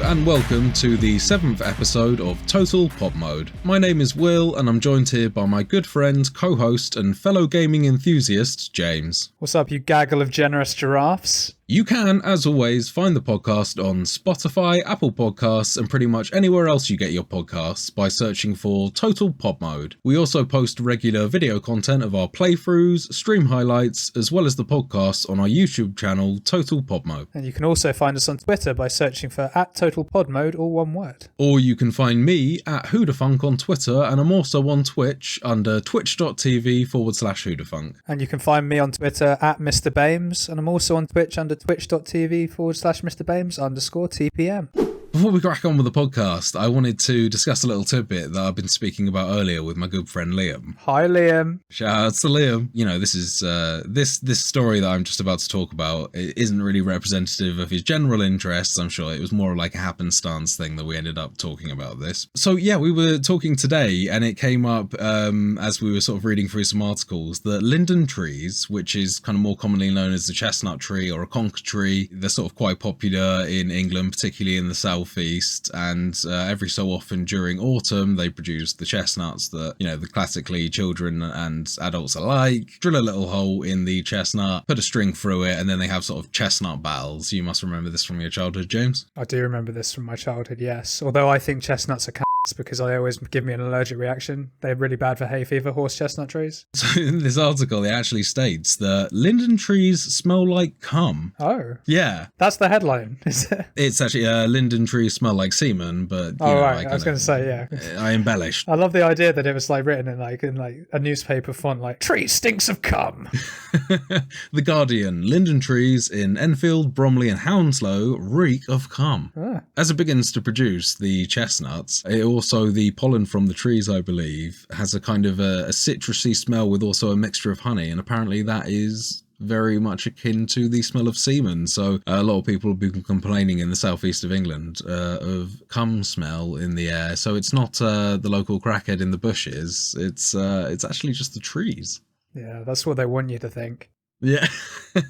and welcome to the 7th episode of Total Pop Mode. My name is Will, and I'm joined here by my good friend, co-host, and fellow gaming enthusiast, James. What's up, you gaggle of generous giraffes? You can, as always, find the podcast on Spotify, Apple Podcasts, and pretty much anywhere else you get your podcasts by searching for Total Pop Mode. We also post regular video content of our playthroughs, stream highlights, as well as the podcasts on our YouTube channel, Total Pop Mode. And you can also find us on Twitter by searching for @TotalPodMode, all one word. Or you can find me at Hoodafunk on Twitter, and I'm also on Twitch under twitch.tv/Hoodafunk. And you can find me on Twitter at Mr. Bames, and I'm also on Twitch under twitch.tv/MrBames_TPM. Before we crack on with the podcast, I wanted to discuss a little tidbit that I've been speaking about earlier with my good friend Liam. Hi, Liam. Shout out to Liam. You know, this is this story that I'm just about to talk about. It isn't really representative of his general interests, I'm sure. It was more like a happenstance thing that we ended up talking about this. So yeah, we were talking today, and it came up as we were sort of reading through some articles that linden trees, which is kind of more commonly known as the chestnut tree or a conker tree, they're sort of quite popular in England, particularly in the southeast, and every so often during autumn they produce the chestnuts that, you know, the classically children and adults alike. Drill a little hole in the chestnut, put a string through it, and then they have sort of chestnut battles. You must remember this from your childhood, James. I do remember this from my childhood, yes. Although I think chestnuts are because I always give me an allergic reaction. They're really bad for hay fever, horse chestnut trees. So in this article, it actually states that linden trees smell like cum. Oh. Yeah. That's the headline, is it? It's actually linden trees smell like semen, but you know, right. I was going to say, yeah. I embellished. I love the idea that it was like written in a newspaper font, like, tree stinks of cum. The Guardian, linden trees in Enfield, Bromley and Hounslow reek of cum. Ah. As it begins to produce the chestnuts, also the pollen from the trees, I believe, has a kind of a citrusy smell with also a mixture of honey, and apparently that is very much akin to the smell of semen. So a lot of people have been complaining in the southeast of England of cum smell in the air. So it's not the local crackhead in the bushes, it's actually just the trees. Yeah, that's what they want you to think. Yeah.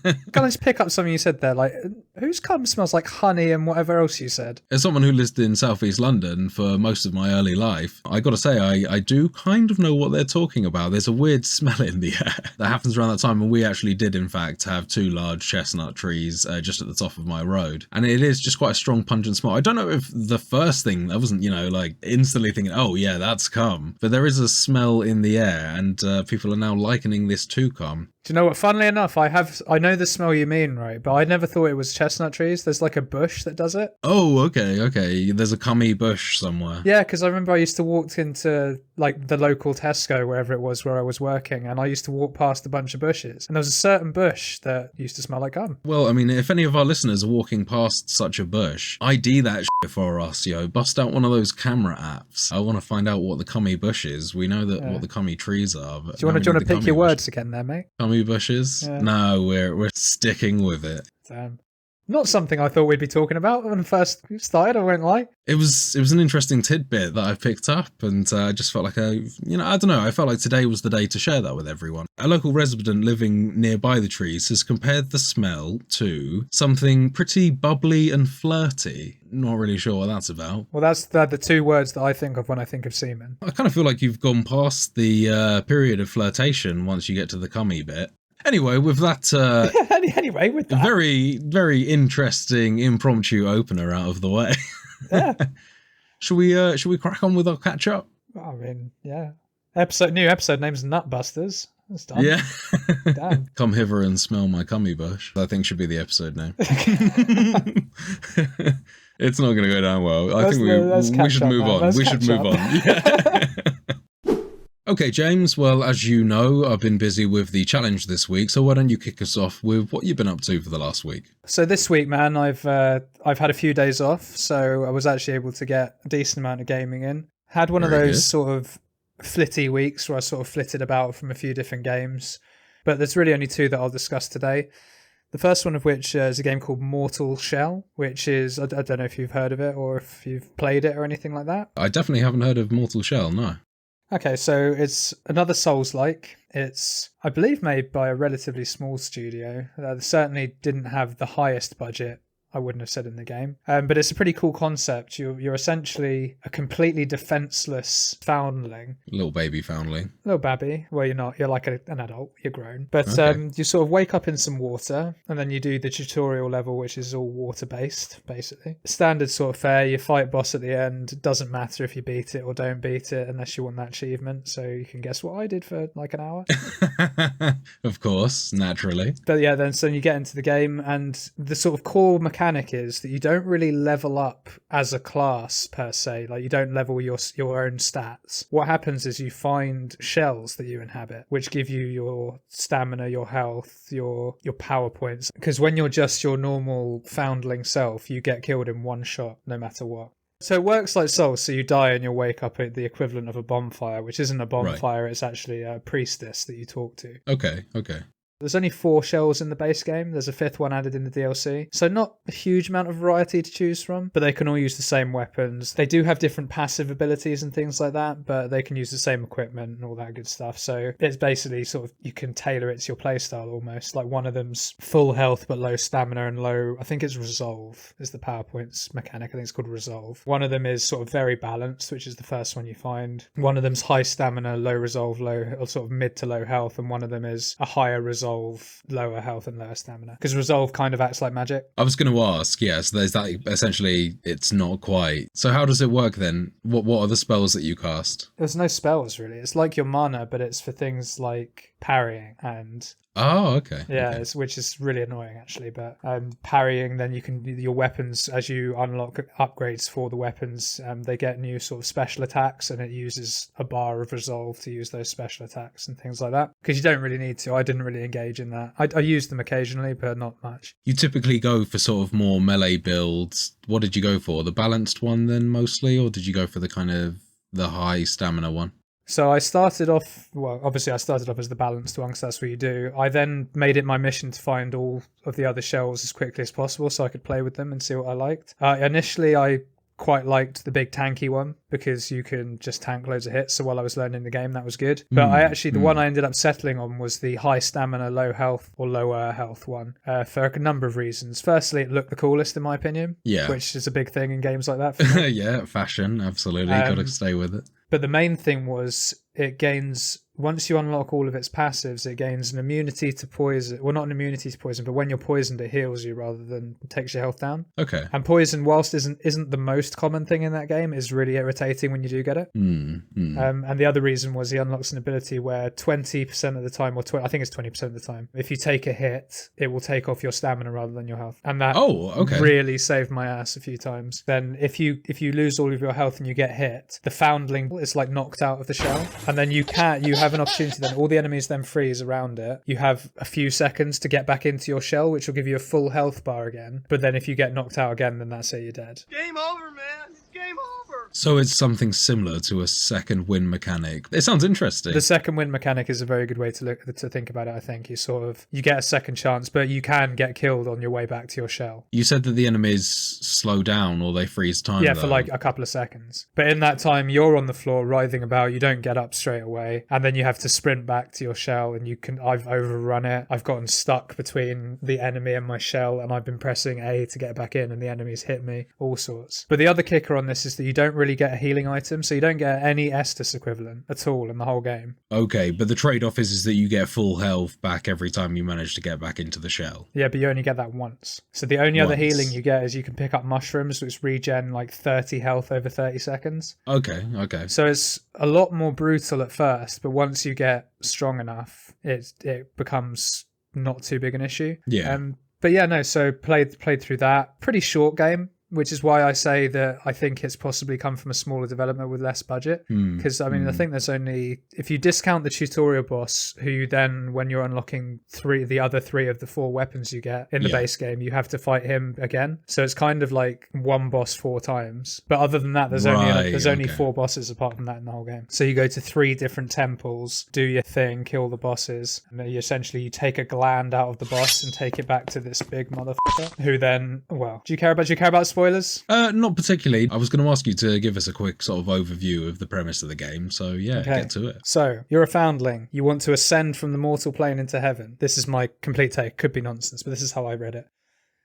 Can I just pick up something you said there? Like, whose cum smells like honey and whatever else you said? As someone who lived in southeast London for most of my early life, I got to say, I do kind of know what they're talking about. There's a weird smell in the air that happens around that time, and we actually did, in fact, have 2 large chestnut trees just at the top of my road. And it is just quite a strong, pungent smell. I don't know if the first thing, I wasn't, you know, like instantly thinking, oh yeah, that's cum. But there is a smell in the air, and people are now likening this to cum. Do you know what? Funnily enough, I know the smell you mean, right? But I never thought it was chestnut trees. There's like a bush that does it. Oh, okay. There's a cummy bush somewhere. Yeah, because I remember I used to walk into like the local Tesco, wherever it was where I was working, and I used to walk past a bunch of bushes, and there was a certain bush that used to smell like cum. Well, I mean, if any of our listeners are walking past such a bush, ID that shit for us, bust out one of those camera apps. I want to find out what the cummy bush is. We know that what the cummy trees are. But do you want to pick your words again there, mate? Cummy bushes? Yeah. No, we're sticking with it. Damn. Not something I thought we'd be talking about when I first started, I won't lie. It was an interesting tidbit that I picked up, and I just felt like I don't know, I felt like today was the day to share that with everyone. A local resident living nearby the trees has compared the smell to something pretty bubbly and flirty. Not really sure what that's about. Well, that's the 2 words that I think of when I think of semen. I kind of feel like you've gone past the period of flirtation once you get to the cummy bit. Anyway, with that, very, very interesting impromptu opener out of the way. Yeah. Should we crack on with our catch up? I mean, yeah. New episode name's Nutbusters. That's done. Yeah. Damn. Come hither and smell my cummy bush, I think should be the episode name. It's not going to go down well. I think we should move on. We should move on. Yeah. Okay, James, well, as you know, I've been busy with the challenge this week, so why don't you kick us off with what you've been up to for the last week? So this week, man, I've had a few days off, so I was actually able to get a decent amount of gaming in. Had one of those sort of flitty weeks where I sort of flitted about from a few different games, but there's really only 2 that I'll discuss today. The first one of which is a game called Mortal Shell, which is, I don't know if you've heard of it or if you've played it or anything like that. I definitely haven't heard of Mortal Shell, no. Okay, so it's another Souls-like. It's, I believe, made by a relatively small studio. They certainly didn't have the highest budget I wouldn't have said in the game. But it's a pretty cool concept. You're essentially a completely defenseless foundling. Little baby foundling. Little babby. Well, you're not. You're like an adult. You're grown. But Okay. you sort of wake up in some water, and then you do the tutorial level, which is all water-based, basically. Standard sort of fare. You fight boss at the end. It doesn't matter if you beat it or don't beat it, unless you want that achievement. So you can guess what I did for like an hour. Of course, naturally. But yeah, then so you get into the game, and the sort of core mechanic is that you don't really level up as a class per se. Like you don't level your own stats. What happens is you find shells that you inhabit, which give you your stamina, your health, your power points. Because when you're just your normal foundling self, you get killed in one shot, no matter what. So it works like Souls, so you die and you'll wake up at the equivalent of a bonfire, which isn't a bonfire, It's actually a priestess that you talk to. Okay. There's only 4 shells in the base game. There's a 5th one added in the DLC. So not a huge amount of variety to choose from, but they can all use the same weapons. They do have different passive abilities and things like that, but they can use the same equipment and all that good stuff. So it's basically sort of, you can tailor it to your playstyle almost. Like one of them's full health but low stamina and low, I think it's resolve is the PowerPoint's mechanic. I think it's called resolve. One of them is sort of very balanced, which is the first one you find. One of them's high stamina, low resolve, low, or sort of mid to low health, and one of them is a higher resolve, lower health and lower stamina, because resolve kind of acts like magic. I was going to ask, yes, there's that. Essentially it's not quite. So how does it work then? What are the spells that you cast? There's no spells really. It's like your mana, but it's for things like parrying and Oh, okay. yeah, okay. which is really annoying actually. But parrying, then you can your weapons, as you unlock upgrades for the weapons, they get new sort of special attacks, and it uses a bar of resolve to use those special attacks and things like that. Because you don't really need to. I didn't really engage in that. I used them occasionally, but not much. You typically go for sort of more melee builds. What did you go for? The balanced one then mostly, or did you go for the kind of the high stamina one? So I started off, well, obviously I started off as the balanced one because that's what you do. I then made it my mission to find all of the other shells as quickly as possible so I could play with them and see what I liked. Initially, I quite liked the big tanky one because you can just tank loads of hits. So while I was learning the game, that was good. But the one I ended up settling on was the high stamina, low health or lower health one for a number of reasons. Firstly, it looked the coolest in my opinion, which is a big thing in games like that for me. Yeah, fashion, absolutely. Gotta stay with it. But the main thing was it gains, once you unlock all of its passives, it gains an immunity to poison. Well, not an immunity to poison, but when you're poisoned, it heals you rather than takes your health down. Okay. And poison, whilst isn't the most common thing in that game, is really irritating when you do get it. And the other reason was he unlocks an ability where 20% of the time, or I think it's 20% of the time, if you take a hit, it will take off your stamina rather than your health. And that really saved my ass a few times. Then if you lose all of your health and you get hit, the foundling is like knocked out of the shell. And then you have an opportunity, then all the enemies then freeze around it. You have a few seconds to get back into your shell, which will give you a full health bar again. But then if you get knocked out again, then that's it, you're dead. Game over, man. It's game over. So it's something similar to a second win mechanic. It sounds interesting. The second win mechanic is a very good way to think about it, I think. You get a second chance, but you can get killed on your way back to your shell. You said that the enemies slow down or they freeze time. Yeah, for like a couple of seconds. But in that time, you're on the floor writhing about. You don't get up straight away. And then you have to sprint back to your shell, and I've overrun it. I've gotten stuck between the enemy and my shell, and I've been pressing A to get back in, and the enemies hit me, all sorts. But the other kicker on this is that you don't really get a healing item, so you don't get any Estus equivalent at all in the whole game. Okay, but the trade-off is that you get full health back every time you manage to get back into the shell. Yeah, but you only get that once. So the only other healing you get is you can pick up mushrooms, which regen like 30 health over 30 seconds. Okay. So it's a lot more brutal at first, but once you get strong enough, it becomes not too big an issue. Yeah. But yeah, no, so played through that. Pretty short game, which is why I say that I think it's possibly come from a smaller developer with less budget. Because, I think there's only... If you discount the tutorial boss, who you then, when you're unlocking the other 3 of the 4 weapons you get in the base game, you have to fight him again. So it's kind of like one boss 4 times. But other than that, there's only 4 bosses apart from that in the whole game. So you go to 3 different temples, do your thing, kill the bosses, and then you take a gland out of the boss and take it back to this big motherfucker, who then... Well, do you care about spoilers? Not particularly. I was going to ask you to give us a quick sort of overview of the premise of the game, so yeah, get to it. So, you're a foundling. You want to ascend from the mortal plane into heaven. This is my complete take. Could be nonsense, but this is how I read it.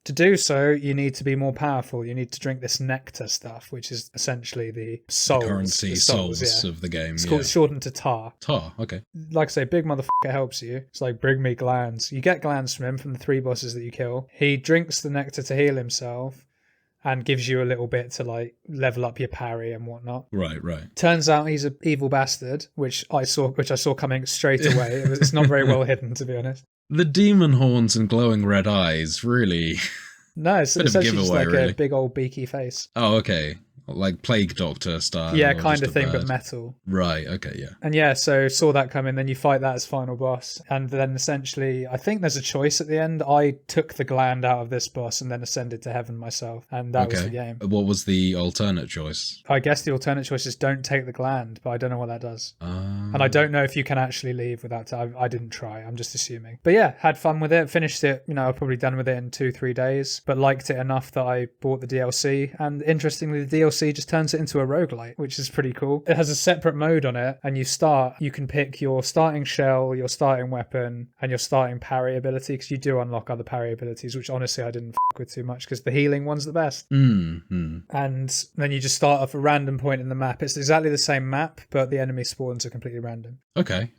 To do so, you need to be more powerful. You need to drink this nectar stuff, which is essentially the souls. The currency the souls of the game. It's called shortened to tar. Tar, okay. Like I say, big motherfucker helps you. It's like, bring me glands. You get glands from him, from the 3 bosses that you kill. He drinks the nectar to heal himself and gives you a little bit to like level up your parry and whatnot. Right. Turns out he's an evil bastard, which I saw coming straight away. It's not very well hidden, to be honest. The demon horns and glowing red eyes, really. No, it's actually just like really. a big old beaky face. Oh, okay. Like Plague Doctor style. Yeah, kind of thing, but metal. Right, okay, yeah. And yeah, so saw that coming, then you fight that as final boss. And then essentially, I think there's a choice at the end. I took the gland out of this boss and then ascended to heaven myself. And that was the game. What was the alternate choice? I guess the alternate choice is don't take the gland, but I don't know what that does. And I don't know if you can actually leave without it. I didn't try, I'm just assuming. But yeah, had fun with it, finished it, I've probably done with it in 2-3 days, but liked it enough that I bought the DLC. And interestingly, the DLC just turns it into a roguelite, which is pretty cool. It has a separate mode on it, and you can pick your starting shell, your starting weapon, and your starting parry ability, because you do unlock other parry abilities, which honestly I didn't fuck with too much, because the healing one's the best. And then you just start off a random point in the map. It's exactly the same map, but the enemy spawns are completely random. Okay.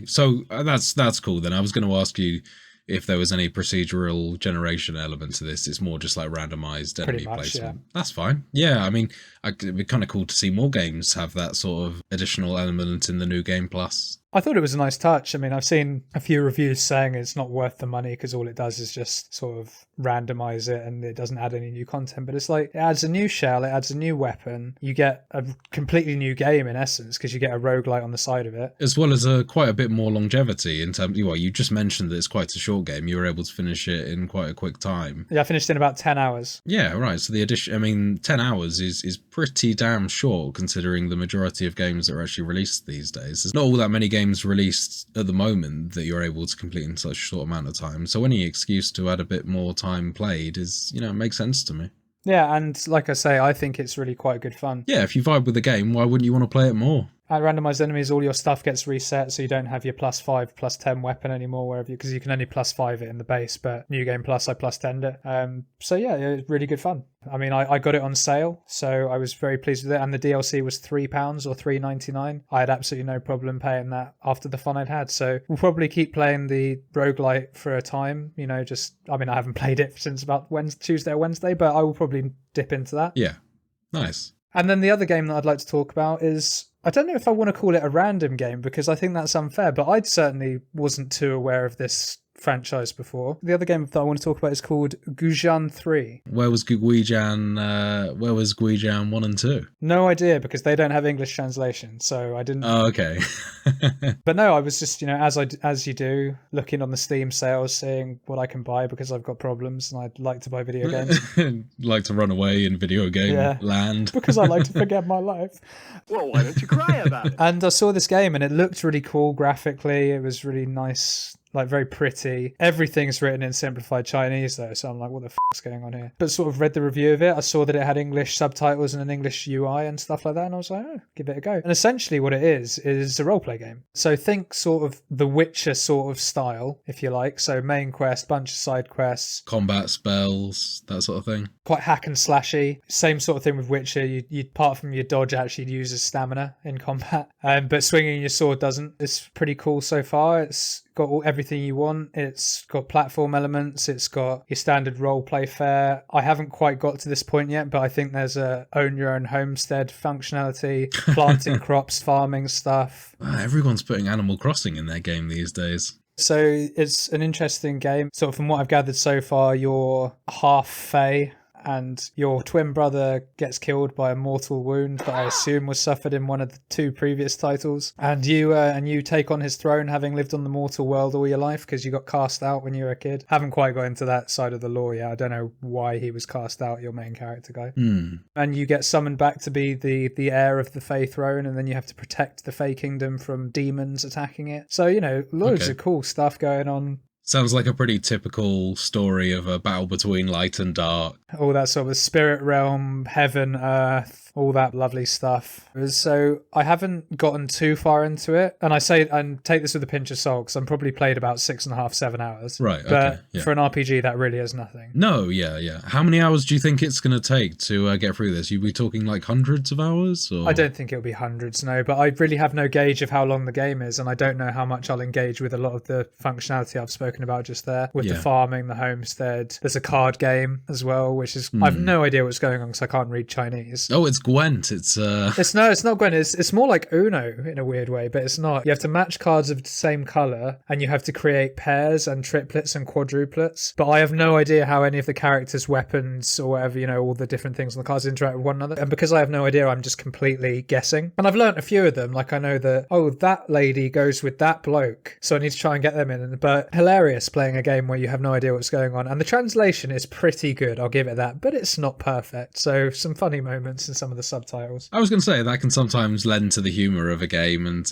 So that's cool then. I was going to ask you if there was any procedural generation element to this. It's more just like randomized enemy placement. Yeah. That's fine. Yeah, I mean, it'd be kind of cool to see more games have that sort of additional element in the new game plus. I thought it was a nice touch. I mean, I've seen a few reviews saying it's not worth the money because all it does is just sort of randomize it and it doesn't add any new content. But it's like, it adds a new shell, it adds a new weapon. You get a completely new game in essence because you get a roguelite on the side of it. As well as quite a bit more longevity in terms, you just mentioned that it's quite a short game. You were able to finish it in quite a quick time. Yeah, I finished in about 10 hours. Yeah, right. So the addition, 10 hours is pretty damn short considering the majority of games that are actually released these days. There's not all that many games released at the moment that you're able to complete in such a short amount of time. So any excuse to add a bit more time played is, it makes sense to me. Yeah, and like I say, I think it's really quite good fun. Yeah, if you vibe with the game, why wouldn't you want to play it more? At randomized enemies, all your stuff gets reset, so you don't have your +5, +10 weapon anymore, because you can only +5 it in the base, but New Game Plus, I +10'd it. So yeah, it was really good fun. I mean, I got it on sale, so I was very pleased with it, and the DLC was £3 or $3.99. I had absolutely no problem paying that after the fun I'd had, so we'll probably keep playing the roguelite for a time, I haven't played it since about Tuesday or Wednesday, but I will probably dip into that. Yeah, nice. And then the other game that I'd like to talk about is, I don't know if I want to call it a random game because I think that's unfair, but I certainly wasn't too aware of this franchise before. The other game that I want to talk about is called Gujan 3. Where was Guijan 1 and 2? No idea, because they don't have English translation, so I didn't. Oh, okay. But no, I was just, as you do, looking on the Steam sales, seeing what I can buy because I've got problems and I'd like to buy video games. Like to run away in video game land. Because I like to forget my life. Well, why don't you cry about it? And I saw this game and it looked really cool graphically. It was really nice. Like very pretty. Everything's written in simplified Chinese though, so I'm like, what the f***'s going on here? But sort of read the review of it. I saw that it had English subtitles and an English UI and stuff like that, and I was like, oh, give it a go. And essentially what it is a roleplay game. So think sort of The Witcher sort of style, if you like. So main quest, bunch of side quests. Combat spells, that sort of thing. Quite hack and slashy. Same sort of thing with Witcher. You apart from your dodge actually uses stamina in combat. But swinging your sword doesn't. It's pretty cool so far. It's got everything you want. It's got platform elements. It's got your standard role play fare. I haven't quite got to this point yet, but I think there's a own your own homestead functionality, planting crops, farming stuff. Everyone's putting Animal Crossing in their game these days. So it's an interesting game. Sort of from what I've gathered so far, you're half Fae, and your twin brother gets killed by a mortal wound that I assume was suffered in one of the 2 previous titles. And you take on his throne, having lived on the mortal world all your life because you got cast out when you were a kid. Haven't quite got into that side of the lore yet. I don't know why he was cast out, your main character guy. And you get summoned back to be the heir of the Fae throne, and then you have to protect the Fae kingdom from demons attacking it. So, loads of cool stuff going on. Sounds like a pretty typical story of a battle between light and dark. All that sort of spirit realm, heaven, earth, all that lovely stuff. So I haven't gotten too far into it. And I say, and take this with a pinch of salt, because I'm probably played about 6.5, 7 hours. Right, okay. But for an RPG, that really is nothing. No, yeah. How many hours do you think it's going to take to get through this? You'd be talking like hundreds of hours? Or? I don't think it'll be hundreds, no. But I really have no gauge of how long the game is. And I don't know how much I'll engage with a lot of the functionality I've spoken about just there. With the farming, the homestead. There's a card game as well, which is... I have no idea what's going on because I can't read Chinese. Oh, it's Gwent. It's not Gwent. It's more like Uno in a weird way, but it's not. You have to match cards of the same colour and you have to create pairs and triplets and quadruplets. But I have no idea how any of the characters' weapons or whatever, all the different things on the cards interact with one another. And because I have no idea, I'm just completely guessing. And I've learnt a few of them. Like I know that, that lady goes with that bloke, so I need to try and get them in. But hilarious playing a game where you have no idea what's going on. And the translation is pretty good, I'll give it that. But it's not perfect. So some funny moments in some of the subtitles. I was going to say, that can sometimes lend to the humour of a game and,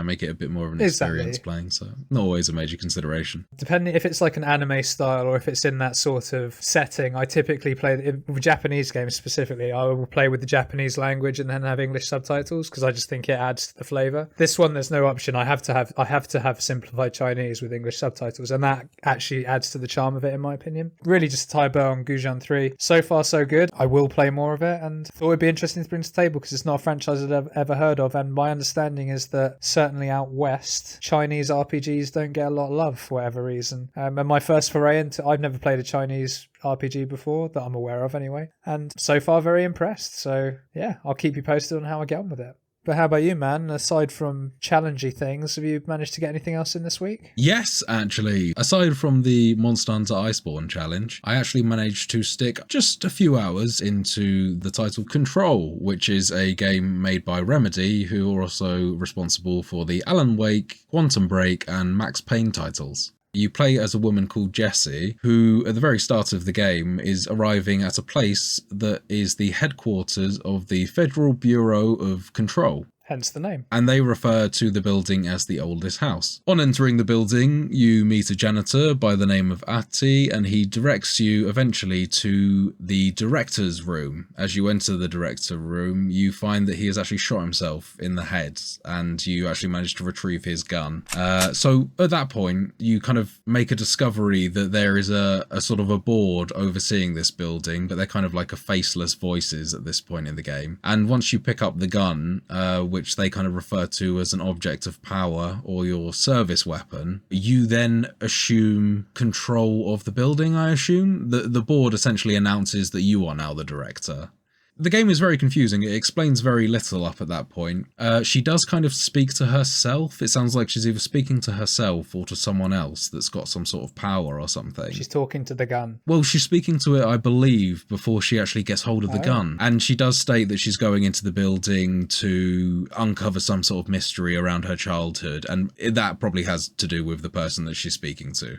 make it a bit more of an experience playing. So not always a major consideration. Depending if it's like an anime style or if it's in that sort of setting, I typically play with Japanese games specifically. I will play with the Japanese language and then have English subtitles because I just think it adds to the flavour. This one, there's no option. I have to have simplified Chinese with English subtitles, and that actually adds to the charm of it, in my opinion. Really, just a tie bow on Gujan 3. So far, so good. I will play more of it, and thought it'd be interesting to bring to the table because it's not a franchise I've ever heard of. And my understanding is that certainly out west, Chinese RPGs don't get a lot of love for whatever reason. And my first foray into, I've never played a Chinese RPG before that I'm aware of anyway, and so far very impressed. So yeah, I'll keep you posted on how I get on with it. But how about you, man? Aside from challenging things, have you managed to get anything else in this week? Yes, actually. Aside from the Monster Hunter Iceborne challenge, I actually managed to stick just a few hours into the title Control, which is a game made by Remedy, who are also responsible for the Alan Wake, Quantum Break, and Max Payne titles. You play as a woman called Jessie, who at the very start of the game is arriving at a place that is the headquarters of the Federal Bureau of Control. Hence the name. And they refer to the building as the oldest house. On entering the building, you meet a janitor by the name of Ati, and he directs you eventually to the director's room. As you enter the director room, you find that he has actually shot himself in the head, and you actually manage to retrieve his gun. So at that point, you kind of make a discovery that there is a sort of a board overseeing this building, but they're kind of like a faceless voices at this point in the game. And once you pick up the gun, which they kind of refer to as an object of power or your service weapon, you then assume control of the building, I assume. The board essentially announces that you are now the director. The game is very confusing. It explains very little up at that point. She does kind of speak to herself. It sounds like she's either speaking to herself or to someone else that's got some sort of power or something. She's talking to the gun. Well, she's speaking to it, I believe, before she actually gets hold of the gun. And she does state that she's going into the building to uncover some sort of mystery around her childhood. And that probably has to do with the person that she's speaking to.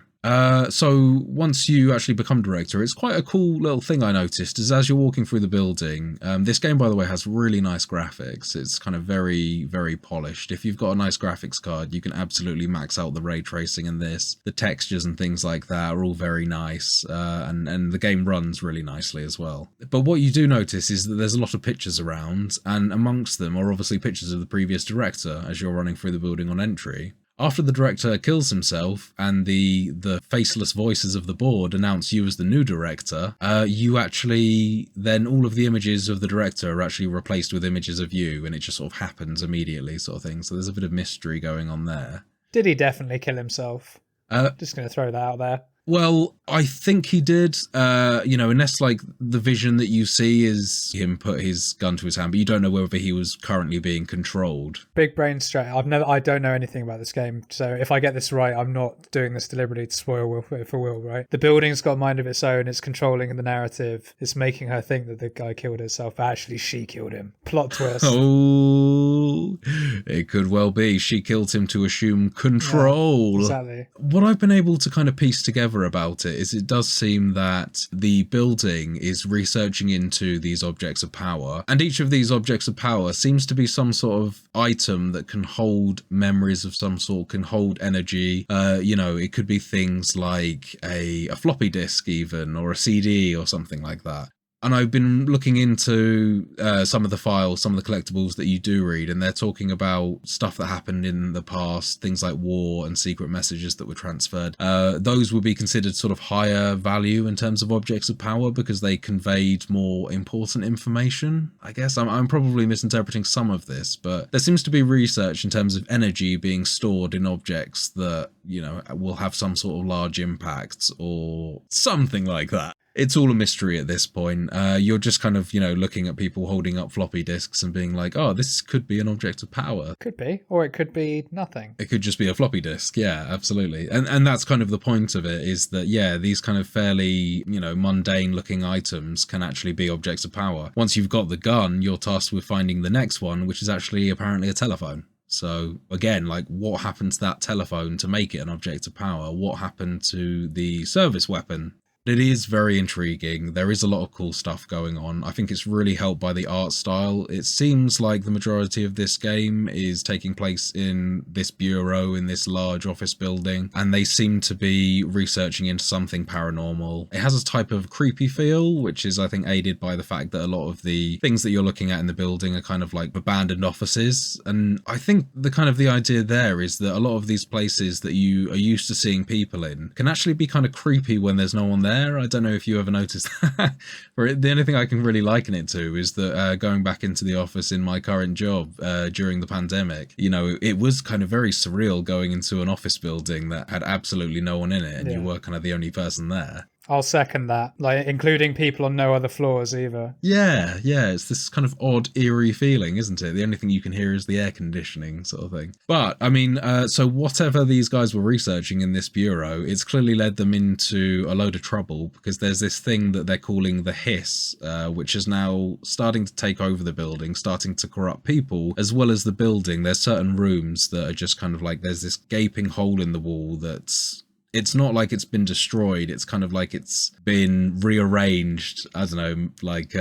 So once you actually become director, it's quite a cool little thing I noticed is as you're walking through the building, this game, by the way, has really nice graphics. It's kind of very, very polished. If you've got a nice graphics card, you can absolutely max out the ray tracing in this. The textures and things like that are all very nice, and the game runs really nicely as well. But what you do notice is that there's a lot of pictures around, and amongst them are obviously pictures of the previous director as you're running through the building on entry. After the director kills himself and the faceless voices of the board announce you as the new director, you actually, then all of the images of the director are actually replaced with images of you, and it just sort of happens immediately sort of thing. So there's a bit of mystery going on there. Did he definitely kill himself? Just going to throw that out there. Well, I think he did, unless like the vision that you see is him put his gun to his hand, but you don't know whether he was currently being controlled. Big brain strat. I don't know anything about this game, so if I get this right, I'm not doing this deliberately to spoil Will for Will, right? The building's got a mind of its own, it's controlling the narrative, it's making her think that the guy killed herself, but actually she killed him. Plot twist. Oh, it could well be. She killed him to assume control. Yeah, exactly. What I've been able to kind of piece together about it is it does seem that the building is researching into these objects of power, and each of these objects of power seems to be some sort of item that can hold memories of some sort, can hold energy. It could be things like a floppy disk even, or a CD or something like that. And I've been looking into some of the files, some of the collectibles that you do read, and they're talking about stuff that happened in the past, things like war and secret messages that were transferred. Those would be considered sort of higher value in terms of objects of power because they conveyed more important information. I guess I'm probably misinterpreting some of this, but there seems to be research in terms of energy being stored in objects that, you know, will have some sort of large impact or something like that. It's all a mystery at this point. You're just kind of, you know, looking at people holding up floppy disks and being like, oh, this could be an object of power. Could be, or it could be nothing. It could just be a floppy disk. Yeah, absolutely. And that's kind of the point of it, is that, yeah, these kind of fairly, you know, mundane looking items can actually be objects of power. Once you've got the gun, you're tasked with finding the next one, which is actually apparently a telephone. So again, like, what happened to that telephone to make it an object of power? What happened to the service weapon? It is very intriguing. There is a lot of cool stuff going on. I think it's really helped by the art style. It seems like the majority of this game is taking place in this bureau, in this large office building, and they seem to be researching into something paranormal. It has a type of creepy feel, which is, I think, aided by the fact that a lot of the things that you're looking at in the building are kind of like abandoned offices. And I think the idea there is that a lot of these places that you are used to seeing people in can actually be kind of creepy when there's no one there. I don't know if you ever noticed that. The only thing I can really liken it to is that going back into the office in my current job during the pandemic, you know, it was kind of very surreal going into an office building that had absolutely no one in it, and you were kind of the only person there. I'll second that, like, including people on no other floors either. Yeah, it's this kind of odd, eerie feeling, isn't it? The only thing you can hear is the air conditioning sort of thing. But, I mean, so whatever these guys were researching in this bureau, it's clearly led them into a load of trouble, because there's this thing that they're calling the hiss, which is now starting to take over the building, starting to corrupt people, as well as the building. There's certain rooms that are just kind of like, there's this gaping hole in the wall that's... It's not like it's been destroyed. It's kind of like it's been rearranged, I don't know, like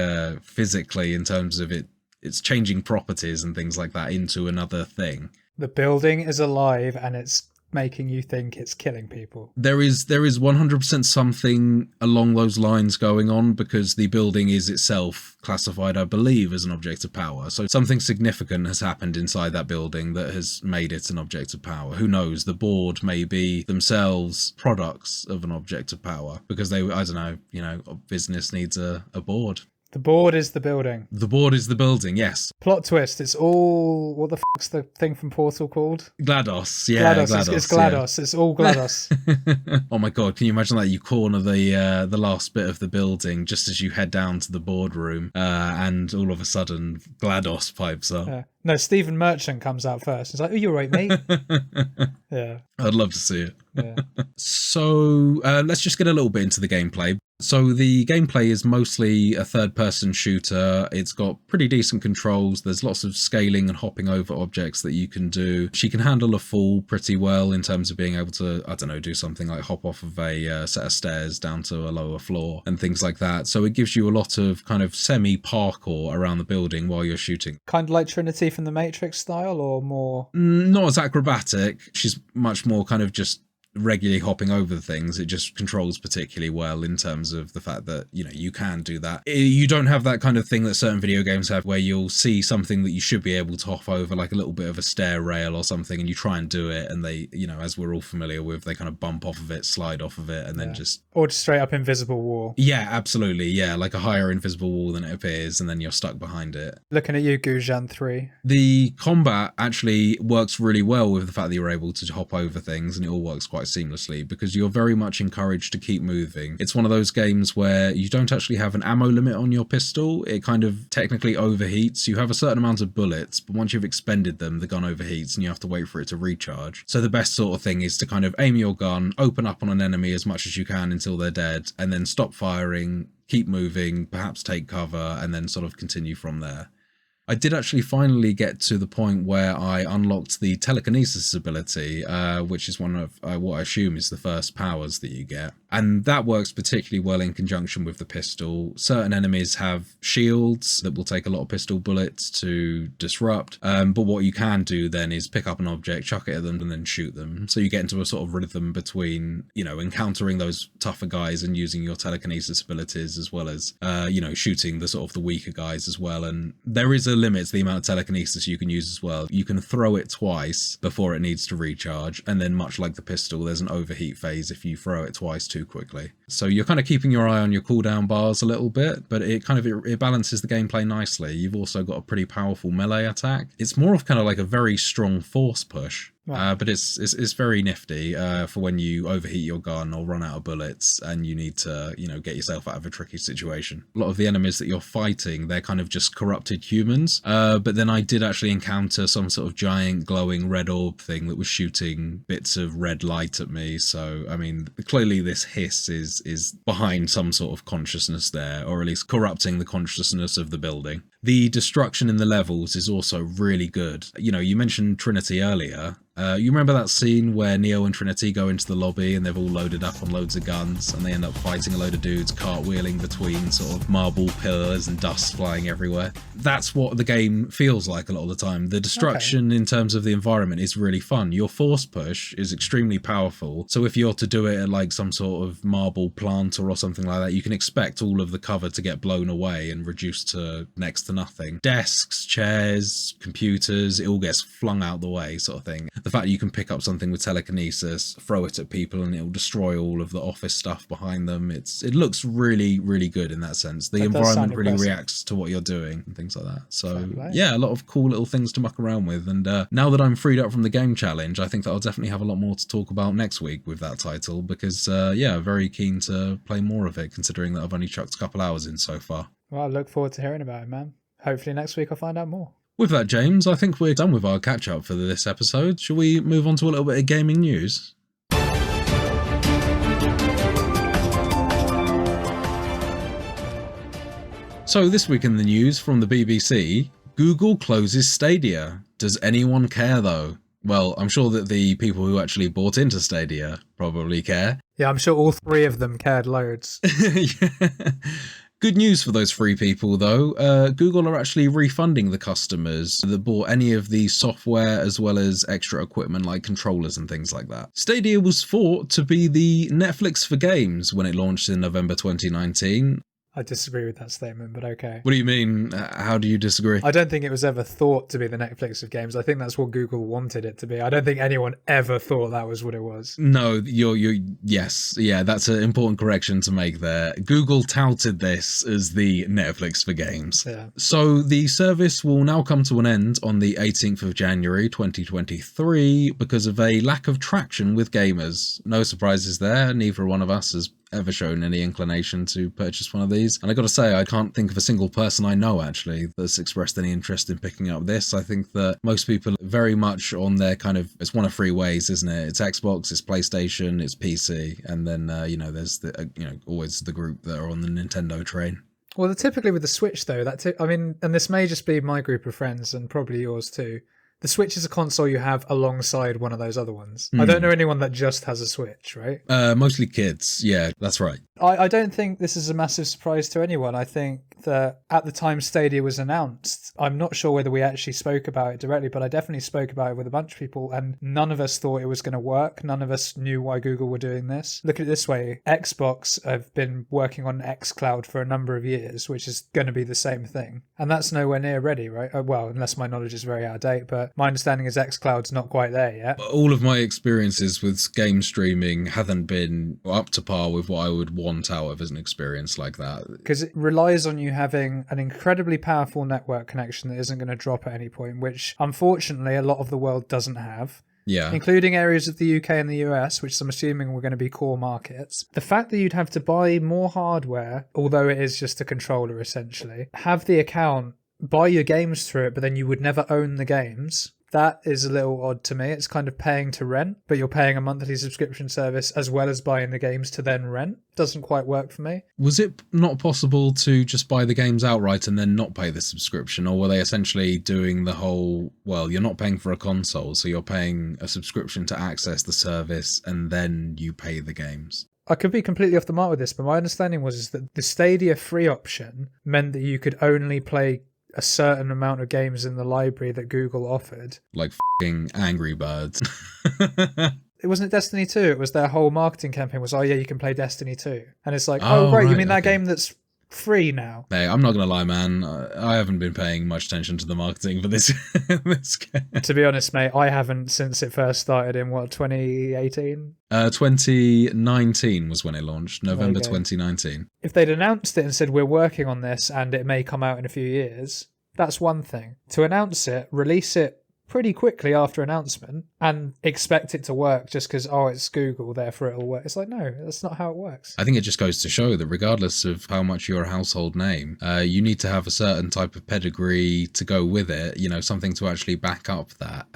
physically, in terms of it's changing properties and things like that into another thing. The building is alive and it's making you think it's killing people. There is 100% something along those lines going on, because the building is itself classified, I believe, as an object of power. So something significant has happened inside that building that has made it an object of power. Who knows? The board may be themselves products of an object of power, because they, I don't know, you know, business needs a board. The board is the building. The board is the building, yes. Plot twist, it's all... What the fuck's the thing from Portal called? GLaDOS, yeah. GLaDOS. It's GLaDOS. Yeah. It's all GLaDOS. Oh my god, can you imagine that? You corner the last bit of the building just as you head down to the boardroom, and all of a sudden GLaDOS pipes up. Yeah. No, Stephen Merchant comes out first. He's like, oh, you're right, mate. Yeah. I'd love to see it. Yeah. So let's just get a little bit into the gameplay. So the gameplay is mostly a third-person shooter. It's got pretty decent controls. There's lots of scaling and hopping over objects that you can do. She can handle a fall pretty well in terms of being able to, I don't know, do something like hop off of a set of stairs down to a lower floor and things like that. So it gives you a lot of kind of semi-parkour around the building while you're shooting. Kind of like Trinity from the Matrix style, or more? Not as acrobatic. She's much more kind of just regularly hopping over things. It just controls particularly well in terms of the fact that, you know, you can do that. You don't have that kind of thing that certain video games have, where you'll see something that you should be able to hop over, like a little bit of a stair rail or something, and you try and do it, and they, you know, as we're all familiar with, they kind of bump off of it, slide off of it, and then just... Or just straight up invisible wall. Yeah, absolutely, yeah, like a higher invisible wall than it appears, and then you're stuck behind it. Looking at you, Gujan 3. The combat actually works really well with the fact that you're able to hop over things, and it all works quite seamlessly, because you're very much encouraged to keep moving. It's one of those games where you don't actually have an ammo limit on your pistol. It kind of technically overheats. You have a certain amount of bullets, but once you've expended them, the gun overheats and you have to wait for it to recharge. So the best sort of thing is to kind of aim your gun, open up on an enemy as much as you can until they're dead, and then stop firing, keep moving, perhaps take cover, and then sort of continue from there. I did actually finally get to the point where I unlocked the telekinesis ability, which is one of what I assume is the first powers that you get. And that works particularly well in conjunction with the pistol. Certain enemies have shields that will take a lot of pistol bullets to disrupt. But what you can do then is pick up an object, chuck it at them, and then shoot them. So you get into a sort of rhythm between, encountering those tougher guys and using your telekinesis abilities, as well as, shooting the sort of the weaker guys as well. And there is a limit to the amount of telekinesis you can use as well. You can throw it twice before it needs to recharge. And then much like the pistol, there's an overheat phase if you throw it twice too quickly. So you're kind of keeping your eye on your cooldown bars a little bit, but it balances the gameplay nicely. You've also got a pretty powerful melee attack. It's more of kind of like a very strong force push. Right. But it's very nifty for when you overheat your gun or run out of bullets and you need to, get yourself out of a tricky situation. A lot of the enemies that you're fighting, they're kind of just corrupted humans. But then I did actually encounter some sort of giant glowing red orb thing that was shooting bits of red light at me. So, I mean, clearly this hiss is behind some sort of consciousness there, or at least corrupting the consciousness of the building. The destruction in the levels is also really good. You mentioned Trinity earlier. You remember that scene where Neo and Trinity go into the lobby and they've all loaded up on loads of guns and they end up fighting a load of dudes cartwheeling between sort of marble pillars and dust flying everywhere? That's what the game feels like a lot of the time. The destruction in terms of the environment is really fun. Your force push is extremely powerful. So if you're to do it at like some sort of marble planter or something like that, you can expect all of the cover to get blown away and reduced to next to nothing. Desks, chairs, computers, it all gets flung out the way sort of thing. The fact you can pick up something with telekinesis, throw it at people, and it'll destroy all of the office stuff behind them. It looks really, really good in that sense. The environment really reacts to what you're doing and things like that. So yeah, a lot of cool little things to muck around with. And now that I'm freed up from the game challenge, I think that I'll definitely have a lot more to talk about next week with that title because very keen to play more of it, considering that I've only chucked a couple hours in so far. Well, I look forward to hearing about it, man. Hopefully next week I'll find out more. With that, James, I think we're done with our catch-up for this episode. Shall we move on to a little bit of gaming news? So this week in the news from the BBC, Google closes Stadia. Does anyone care though? Well, I'm sure that the people who actually bought into Stadia probably care. Yeah, I'm sure all three of them cared loads. Yeah. Good news for those three people, though. Google are actually refunding the customers that bought any of the software as well as extra equipment like controllers and things like that. Stadia was thought to be the Netflix for games when it launched in November 2019. I disagree with that statement, but okay. What do you mean? How do you disagree? I don't think it was ever thought to be the Netflix of games. I think that's what Google wanted it to be. I don't think anyone ever thought that was what it was. No, yes. Yeah, that's an important correction to make there. Google touted this as the Netflix for games. Yeah. So the service will now come to an end on the 18th of January 2023 because of a lack of traction with gamers. No surprises there. Neither one of us has ever shown any inclination to purchase one of these. And I got to say, I can't think of a single person I know actually that's expressed any interest in picking up this. I think that most people are very much on their kind of, it's one of three ways, isn't it? It's Xbox, it's PlayStation, it's PC. And then, there's always the group that are on the Nintendo train. Well, typically with the Switch though, and this may just be my group of friends and probably yours too. The Switch is a console you have alongside one of those other ones. I don't know anyone that just has a Switch, right? Mostly kids. Yeah, that's right. I don't think this is a massive surprise to anyone. I think that at the time Stadia was announced, I'm not sure whether we actually spoke about it directly, but I definitely spoke about it with a bunch of people, and none of us thought it was going to work. None of us knew why Google were doing this. Look at it this way. Xbox have been working on xCloud for a number of years, which is going to be the same thing. And that's nowhere near ready, right? Well, unless my knowledge is very out of date, but my understanding is xCloud's not quite there yet. All of my experiences with game streaming haven't been up to par with what I would want out of as an experience like that. Because it relies on you having an incredibly powerful network connection that isn't going to drop at any point, which unfortunately a lot of the world doesn't have. Yeah. Including areas of the UK and the US, which I'm assuming were going to be core markets. The fact that you'd have to buy more hardware, although it is just a controller essentially, have the account, buy your games through it, but then you would never own the games. That is a little odd to me. It's kind of paying to rent, but you're paying a monthly subscription service as well as buying the games to then rent. Doesn't quite work for me. Was it not possible to just buy the games outright and then not pay the subscription? Or were they essentially doing the whole, well, you're not paying for a console, so you're paying a subscription to access the service and then you pay the games? I could be completely off the mark with this, but my understanding was is that the Stadia free option meant that you could only play a certain amount of games in the library that Google offered. Like f***ing Angry Birds. It wasn't Destiny 2. It was their whole marketing campaign was, oh yeah, you can play Destiny 2. And it's like, oh right, you mean that game that's free now? Hey, I'm not going to lie, man. I haven't been paying much attention to the marketing for this, this game. To be honest, mate, I haven't since it first started in, 2018? 2019 was when it launched. November 2019. If they'd announced it and said, we're working on this and it may come out in a few years, that's one thing. To announce it, release it pretty quickly after announcement and expect it to work just because, oh, it's Google, therefore it'll work. It's like, no, that's not how it works. I think it just goes to show that regardless of how much you're a household name, you need to have a certain type of pedigree to go with it, you know, something to actually back up that,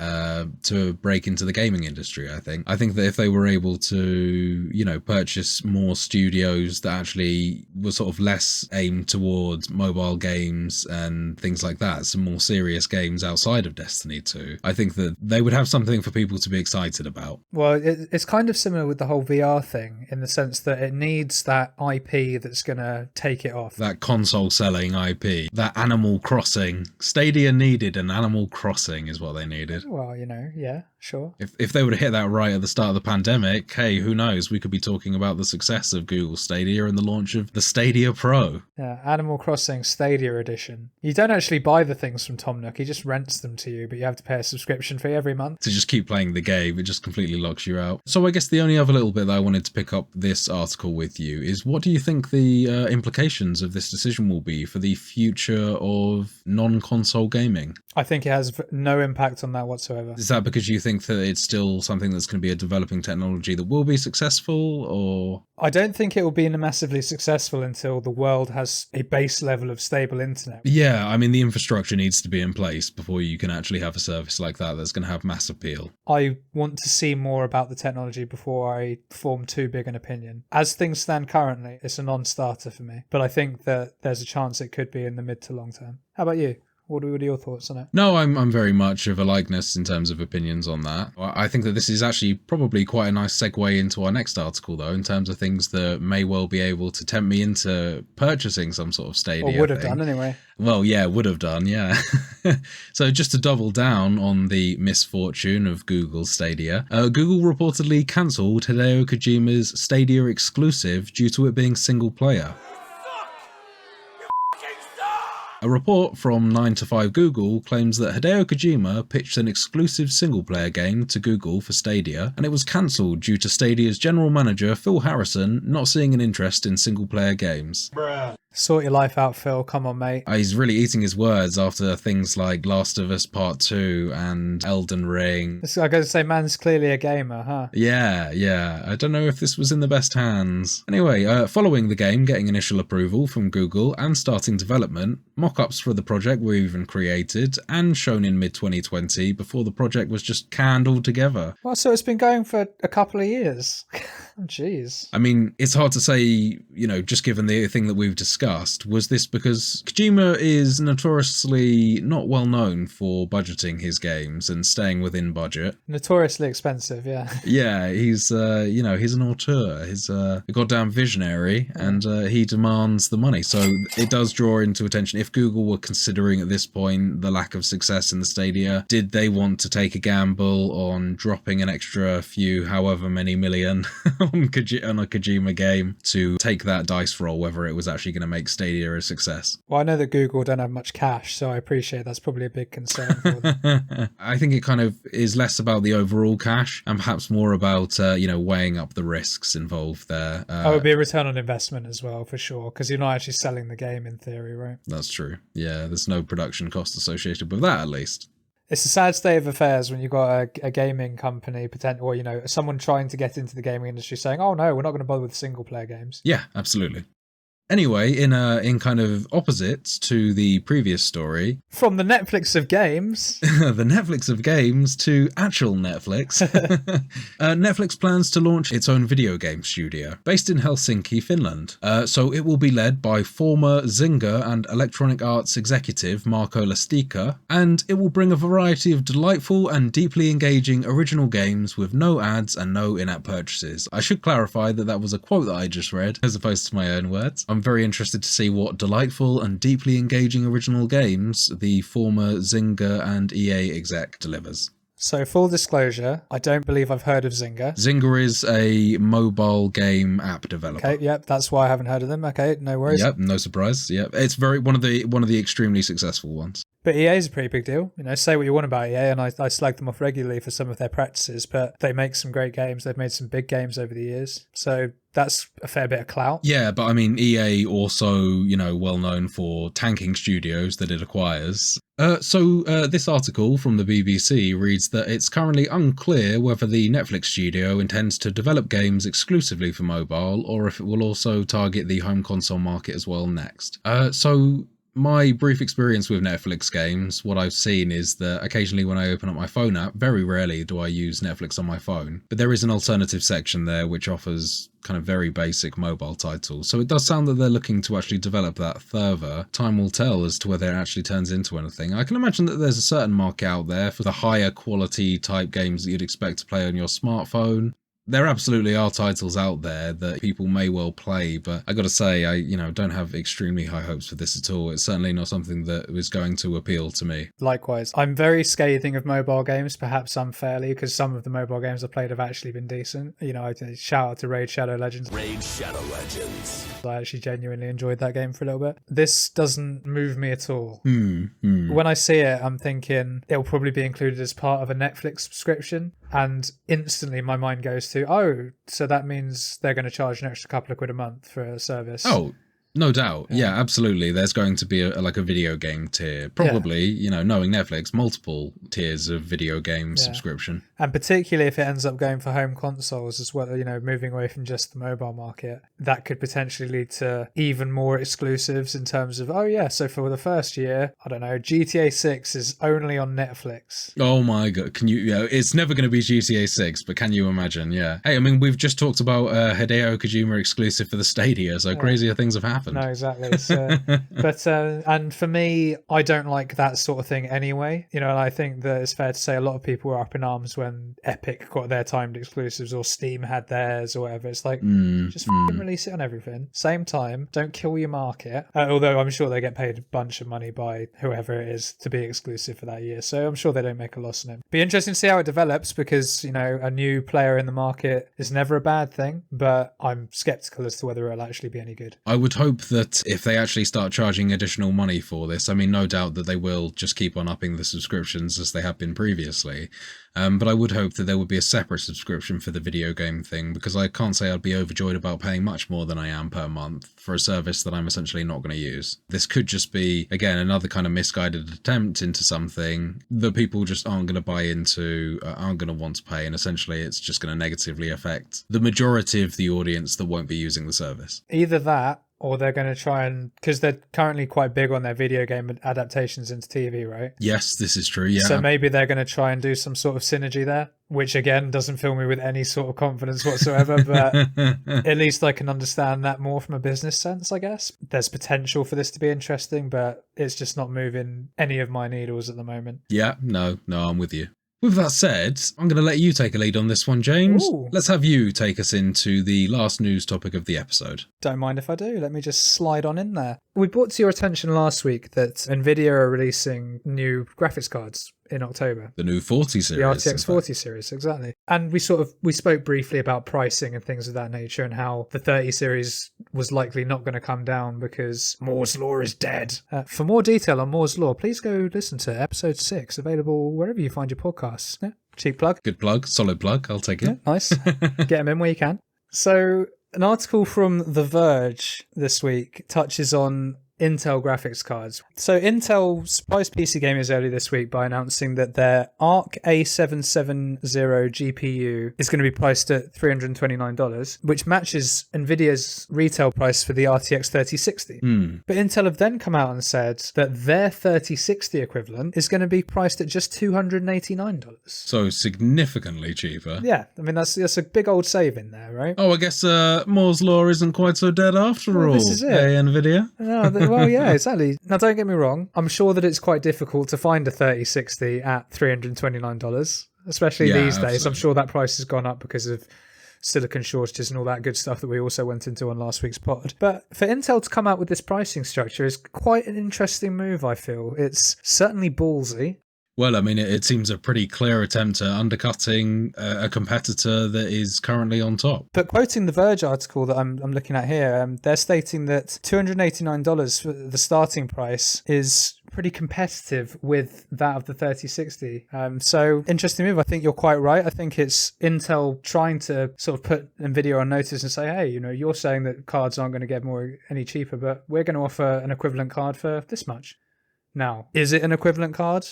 to break into the gaming industry, I think. I think that if they were able to, you know, purchase more studios that actually were sort of less aimed towards mobile games and things like that, some more serious games outside of Destiny 2, I think that they would have something for people to be excited about. Well, it's kind of similar with the whole VR thing in the sense that it needs that IP that's going to take it off. That console selling IP, that Animal Crossing. Stadia needed an Animal Crossing is what they needed. Well, you know, yeah, sure. If they would have hit that right at the start of the pandemic, hey, who knows? We could be talking about the success of Google Stadia and the launch of the Stadia Pro. Yeah, Animal Crossing Stadia Edition. You don't actually buy the things from Tom Nook, he just rents them to you, but you have to pay a subscription fee every month. To just keep playing the game, it just completely locks you out. So I guess the only other little bit that I wanted to pick up this article with you is, what do you think the implications of this decision will be for the future of non-console gaming? I think it has no impact on that whatsoever. Is that because you think that it's still something that's going to be a developing technology that will be successful, or...? I don't think it will be massively successful until the world has a base level of stable internet. Yeah, I mean, the infrastructure needs to be in place before you can actually have a service like that that's going to have mass appeal. I want to see more about the technology before I form too big an opinion. As things stand currently, it's a non-starter for me, but I think that there's a chance it could be in the mid to long term. How about you? What are your thoughts on it? No, I'm very much of a likeness in terms of opinions on that. I think that this is actually probably quite a nice segue into our next article, though, in terms of things that may well be able to tempt me into purchasing some sort of Stadia. Or would have done anyway. Well, yeah, would have done, yeah. So just to double down on the misfortune of Google Stadia, Google reportedly cancelled Hideo Kojima's Stadia exclusive due to it being single player. A report from 9to5 Google claims that Hideo Kojima pitched an exclusive single-player game to Google for Stadia, and it was cancelled due to Stadia's general manager Phil Harrison not seeing an interest in single-player games. Bruh. Sort your life out, Phil. Come on, mate. He's really eating his words after things like Last of Us Part 2 and Elden Ring. I gotta say, man's clearly a gamer, huh? Yeah. I don't know if this was in the best hands. Anyway, following the game getting initial approval from Google and starting development, mock-ups for the project were even created and shown in mid-2020 before the project was just canned altogether. Well, so it's been going for a couple of years. Jeez. I mean, it's hard to say, you know, just given the thing that we've discussed. Was this because Kojima is notoriously not well known for budgeting his games and staying within budget? Notoriously expensive, yeah. Yeah, he's, you know, he's an auteur. He's a goddamn visionary, and he demands the money. So it does draw into attention. If Google were considering at this point the lack of success in the Stadia, did they want to take a gamble on dropping an extra few, however many million on a Kojima game to take that dice roll, whether it was actually going to make Stadia a success? Well, I know that Google don't have much cash, so I appreciate that's probably a big concern for them. I think it kind of is less about the overall cash and perhaps more about, you know, weighing up the risks involved there. It would be a return on investment as well, for sure, because you're not actually selling the game in theory, right? That's true. Yeah, there's no production cost associated with that, at least. It's a sad state of affairs when you've got a gaming company, or, you know, someone trying to get into the gaming industry saying, oh no, we're not going to bother with single player games. Yeah, absolutely. Anyway, in kind of opposites to the previous story, from the Netflix of games, the Netflix of games to actual Netflix, Netflix plans to launch its own video game studio based in Helsinki, Finland. So it will be led by former Zynga and Electronic Arts executive Marco Lastica, and it will bring a variety of delightful and deeply engaging original games with no ads and no in-app purchases. I should clarify that was a quote that I just read, as opposed to my own words. I'm very interested to see what delightful and deeply engaging original games the former Zynga and EA exec delivers. So full disclosure, I don't believe I've heard of Zynga. Zynga is a mobile game app developer. Okay, yep, that's why I haven't heard of them. Okay, no worries. Yep, no surprise. Yep, it's one of the extremely successful ones. But EA is a pretty big deal. You know, say what you want about EA, and I slag them off regularly for some of their practices, but they make some great games. They've made some big games over the years. So that's a fair bit of clout. Yeah, but I mean, EA also, well known for tanking studios that it acquires. So this article from the BBC reads that it's currently unclear whether the Netflix studio intends to develop games exclusively for mobile, or if it will also target the home console market as well next. So my brief experience with Netflix games, what I've seen is that occasionally when I open up my phone app, very rarely do I use Netflix on my phone, but there is an alternative section there which offers kind of very basic mobile titles. So it does sound that they're looking to actually develop that further. Time will tell as to whether it actually turns into anything. I can imagine that there's a certain market out there for the higher quality type games that you'd expect to play on your smartphone. There absolutely are titles out there that people may well play, but I gotta say, I don't have extremely high hopes for this at all. It's certainly not something that is going to appeal to me. Likewise. I'm very scathing of mobile games, perhaps unfairly, because some of the mobile games I've played have actually been decent. I shout out to Raid Shadow Legends. Raid Shadow Legends. I actually genuinely enjoyed that game for a little bit. This doesn't move me at all. When I see it, I'm thinking it'll probably be included as part of a Netflix subscription, and instantly my mind goes to, oh, so that means they're going to charge an extra couple of quid a month for a service. Oh, no doubt. Yeah, absolutely. There's going to be a video game tier. Probably, knowing Netflix, multiple tiers of video game subscription. And particularly if it ends up going for home consoles as well, moving away from just the mobile market, that could potentially lead to even more exclusives in terms of, so for the first year, I don't know, GTA 6 is only on Netflix. Oh my God. Can you, it's never going to be GTA 6, but can you imagine? Yeah. Hey, I mean, we've just talked about Hideo Kojima exclusive for the Stadia, so crazier things have happened. No, exactly. So, but and for me, I don't like that sort of thing anyway. And I think that it's fair to say a lot of people were up in arms when Epic got their timed exclusives or Steam had theirs or whatever. It's like, just release it on everything. Same time, don't kill your market. Although I'm sure they get paid a bunch of money by whoever it is to be exclusive for that year. So I'm sure they don't make a loss on it. Be interesting to see how it develops because, a new player in the market is never a bad thing, but I'm skeptical as to whether it'll actually be any good. I would hope that if they actually start charging additional money for this, I mean, no doubt that they will just keep on upping the subscriptions as they have been previously. But I would hope that there would be a separate subscription for the video game thing, because I can't say I'd be overjoyed about paying much more than I am per month for a service that I'm essentially not going to use. This could just be, again, another kind of misguided attempt into something that people just aren't going to buy into, aren't going to want to pay, and essentially it's just going to negatively affect the majority of the audience that won't be using the service. Either that, or they're going to try and, because they're currently quite big on their video game adaptations into TV, right? Yes, this is true, yeah. So maybe they're going to try and do some sort of synergy there, which again doesn't fill me with any sort of confidence whatsoever, but at least I can understand that more from a business sense, I guess. There's potential for this to be interesting, but it's just not moving any of my needles at the moment. Yeah, no, I'm with you. With that said, I'm going to let you take a lead on this one, James. Ooh. Let's have you take us into the last news topic of the episode. Don't mind if I do. Let me just slide on in there. We brought to your attention last week that Nvidia are releasing new graphics cards in October. The new 40 series. The RTX 40 series, exactly. And we spoke briefly about pricing and things of that nature and how the 30 series was likely not going to come down because Moore's Law is dead. For more detail on Moore's Law, please go listen to episode 6, available wherever you find your podcasts. Yeah, cheap plug. Good plug, solid plug, I'll take it. Yeah, nice. Get them in where you can. So an article from The Verge this week touches on Intel graphics cards. So Intel surprised PC gamers early this week by announcing that their Arc A770 GPU is going to be priced at $329, which matches Nvidia's retail price for the RTX 3060. But Intel have then come out and said that their 3060 equivalent is going to be priced at just $289. So significantly cheaper. Yeah, I mean that's a big old saving there, right? Oh, I guess Moore's law isn't quite so dead after all. This is it. Hey, Nvidia. No, well, yeah, exactly. Now, don't get me wrong. I'm sure that it's quite difficult to find a 3060 at $329, especially these days. I'm sure that price has gone up because of silicon shortages and all that good stuff that we also went into on last week's pod. But for Intel to come out with this pricing structure is quite an interesting move, I feel. It's certainly ballsy. Well, I mean, it seems a pretty clear attempt at undercutting a competitor that is currently on top. But quoting the Verge article that I'm looking at here, they're stating that $289 for the starting price is pretty competitive with that of the 3060. So interesting move. I think you're quite right. I think it's Intel trying to sort of put Nvidia on notice and say, hey, you're saying that cards aren't going to get any cheaper, but we're going to offer an equivalent card for this much. Now, is it an equivalent card?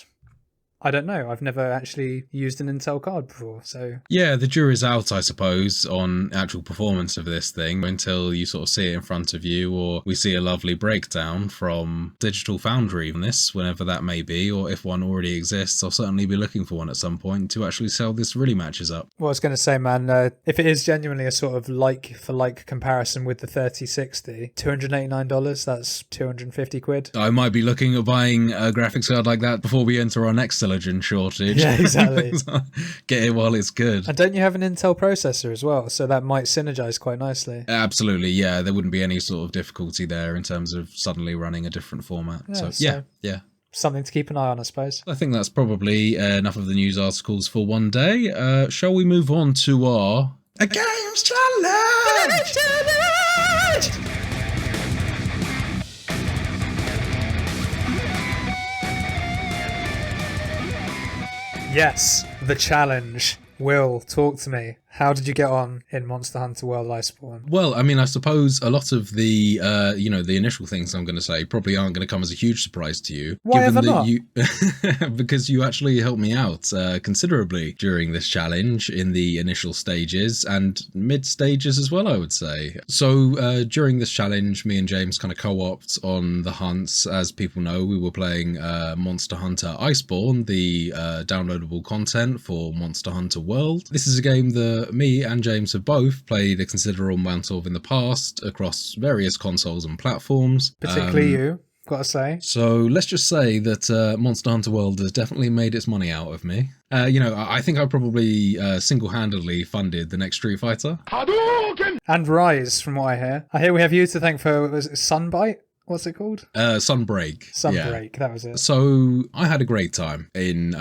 I don't know. I've never actually used an Intel card before, so... Yeah, the jury's out, I suppose, on actual performance of this thing until you sort of see it in front of you, or we see a lovely breakdown from Digital Foundry on this, whenever that may be, or if one already exists, I'll certainly be looking for one at some point to actually see how this really matches up. Well, I was going to say, man, if it is genuinely a sort of like-for-like comparison with the 3060, $289, that's 250 quid. I might be looking at buying a graphics card like that before we enter our next shortage. Yeah, exactly. Get it while it's good. And don't you have an Intel processor as well? So that might synergize quite nicely. Absolutely, yeah. There wouldn't be any sort of difficulty there in terms of suddenly running a different format. Yeah. Something to keep an eye on, I suppose. I think that's probably enough of the news articles for one day. Shall we move on to our A Games Challenge? Yes, the challenge. Will, talk to me. How did you get on in Monster Hunter World Iceborne? Well, I mean, I suppose a lot of the, the initial things I'm going to say probably aren't going to come as a huge surprise to you. Why ever not? Because you actually helped me out considerably during this challenge in the initial stages and mid stages as well, I would say. So during this challenge, me and James kind of co-opt on the hunts. As people know, we were playing Monster Hunter Iceborne, the downloadable content for Monster Hunter World. This is a game that me and James have both played a considerable amount of in the past across various consoles and platforms. Particularly you, gotta say. So let's just say that Monster Hunter World has definitely made its money out of me. I think I probably single-handedly funded the next Street Fighter. And Rise, from what I hear. I hear we have you to thank for, was it Sunbite? What's it called? Sunbreak. Sunbreak, that was it. So I had a great time in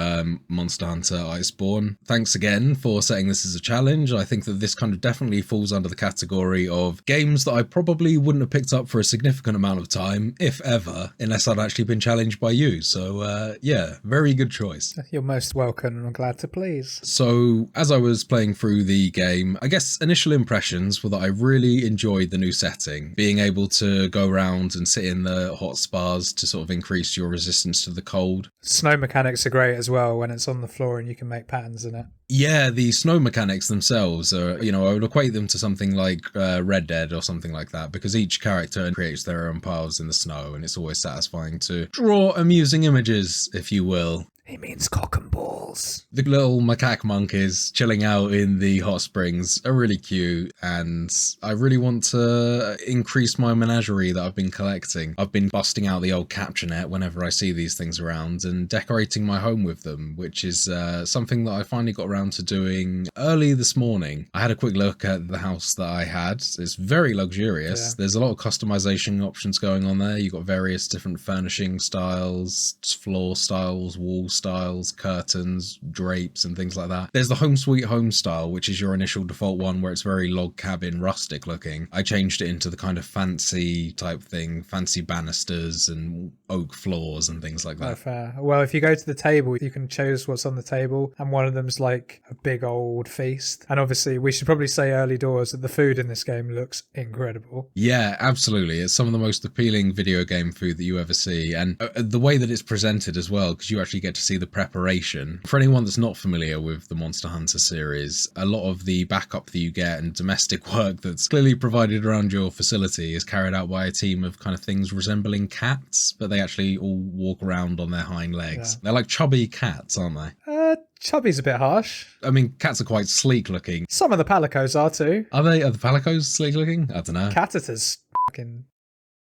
Monster Hunter Iceborne. Thanks again for setting this as a challenge. I think that this kind of definitely falls under the category of games that I probably wouldn't have picked up for a significant amount of time, if ever, unless I'd actually been challenged by you. So very good choice. You're most welcome and I'm glad to please. So as I was playing through the game, I guess initial impressions were that I really enjoyed the new setting. Being able to go around and sit in the hot spas to sort of increase your resistance to the cold. Snow mechanics are great as well when it's on the floor and you can make patterns in it. Yeah, the snow mechanics themselves are, I would equate them to something like Red Dead or something like that, because each character creates their own paths in the snow and it's always satisfying to draw amusing images, if you will. He means cock and balls. The little macaque monkeys chilling out in the hot springs are really cute, and I really want to increase my menagerie that I've been collecting. I've been busting out the old capture net whenever I see these things around and decorating my home with them, which is something that I finally got around to doing early this morning. I had a quick look at the house that I had. It's very luxurious. Yeah. There's a lot of customization options going on there. You've got various different furnishing styles, floor styles, wall styles, curtains, drapes, and things like that. There's the Home Sweet Home style, which is your initial default one where it's very log cabin rustic looking. I changed it into the kind of fancy type thing, fancy banisters and oak floors and things like that. Oh, fair. Well, if you go to the table, you can choose what's on the table, and one of them's like a big old feast. And obviously, we should probably say early doors that the food in this game looks incredible. Yeah, absolutely. It's some of the most appealing video game food that you ever see. And the way that it's presented as well, because you actually get to see the preparation. For anyone that's not familiar with the Monster Hunter series, a lot of the backup that you get and domestic work that's clearly provided around your facility is carried out by a team of kind of things resembling cats, but they actually all walk around on their hind legs. Yeah. They're like chubby cats, aren't they? Chubby's a bit harsh. I mean, cats are quite sleek looking. Some of the palicos are too. Are they? Are the palicos sleek looking? I don't know. Catator's fucking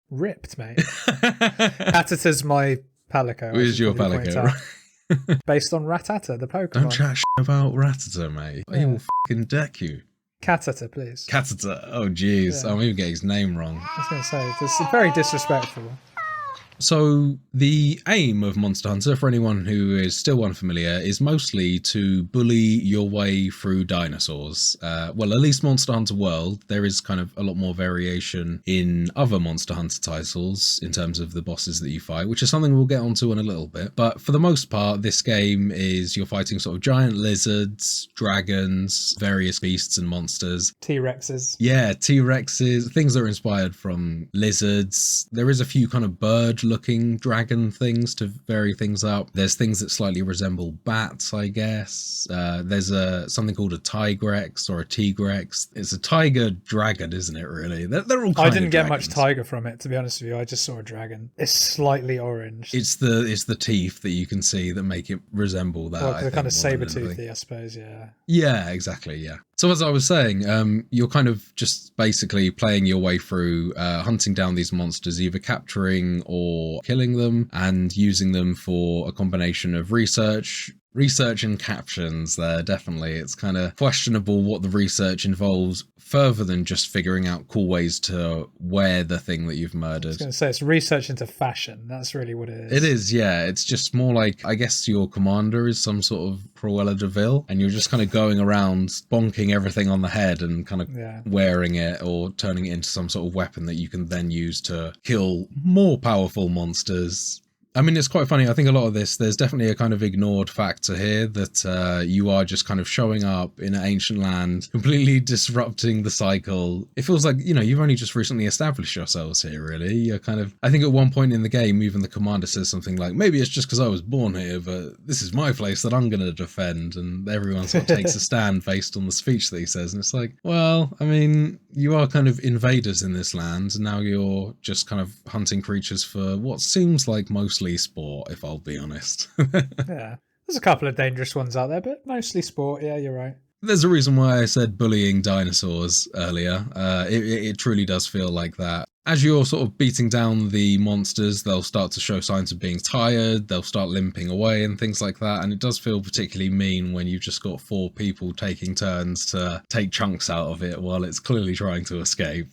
ripped, mate. Catator's my palico. Who's your palico? Based on Rattata, the Pokemon. Don't chat about Rattata, mate. Yeah. He will fucking deck you. Catator, please. Catator. Oh, jeez. Yeah. I'm even getting his name wrong. I was going to say, this is very disrespectful. So the aim of Monster Hunter, for anyone who is still unfamiliar, is mostly to bully your way through dinosaurs. Well, at least Monster Hunter World. There is kind of a lot more variation in other Monster Hunter titles in terms of the bosses that you fight, which is something we'll get onto in a little bit. But for the most part, this game is you're fighting sort of giant lizards, dragons, various beasts and monsters. T-Rexes. Yeah, T-Rexes, things that are inspired from lizards. There is a few kind of bird looking dragon things to vary things up. There's things that slightly resemble bats, I guess. There's something called a Tigrex or a Tigrex. It's a tiger dragon, isn't it, really? They're all kind I didn't of get dragons. Much tiger from it, to be honest with you. I just saw a dragon. It's slightly orange. It's the teeth that you can see that make it resemble that. Well, they're kind of saber-toothy, I suppose, yeah. Yeah, exactly, yeah. So as I was saying, you're kind of just basically playing your way through hunting down these monsters, either capturing or killing them, and using them for a combination of research and captions there, definitely. It's kind of questionable what the research involves further than just figuring out cool ways to wear the thing that you've murdered. I was going to say, it's research into fashion. That's really what it is. It is, yeah. It's just more like, I guess your commander is some sort of Cruella de Vil, and you're just kind of going around bonking everything on the head and kind of wearing it or turning it into some sort of weapon that you can then use to kill more powerful monsters. I mean, it's quite funny. I think a lot of this, there's definitely a kind of ignored factor here that you are just kind of showing up in an ancient land, completely disrupting the cycle. It feels like, you know, you've only just recently established yourselves here, really. You're kind of, I think at one point in the game, even the commander says something like, maybe it's just because I was born here, but this is my place that I'm going to defend. And everyone sort of takes a stand based on the speech that he says. And it's like, well, I mean, you are kind of invaders in this land, and now you're just kind of hunting creatures for what seems like mostly sport, if I'll be honest. Yeah, there's a couple of dangerous ones out there, but mostly sport. Yeah, you're right. There's a reason why I said bullying dinosaurs earlier. It truly does feel like that. As you're sort of beating down the monsters, they'll start to show signs of being tired, they'll start limping away and things like that, and it does feel particularly mean when you've just got 4 people taking turns to take chunks out of it while it's clearly trying to escape.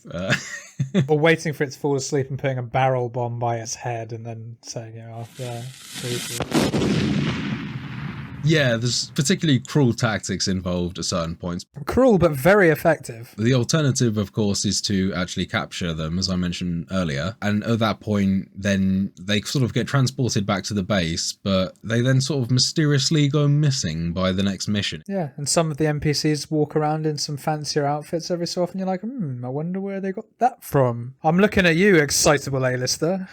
Or waiting for it to fall asleep and putting a barrel bomb by its head and then saying, Yeah, there's particularly cruel tactics involved at certain points. Cruel, but very effective. The alternative, of course, is to actually capture them, as I mentioned earlier. And at that point, then they sort of get transported back to the base, but they then sort of mysteriously go missing by the next mission. Yeah, and some of the NPCs walk around in some fancier outfits every so often. You're like, I wonder where they got that from. I'm looking at you, excitable A-lister.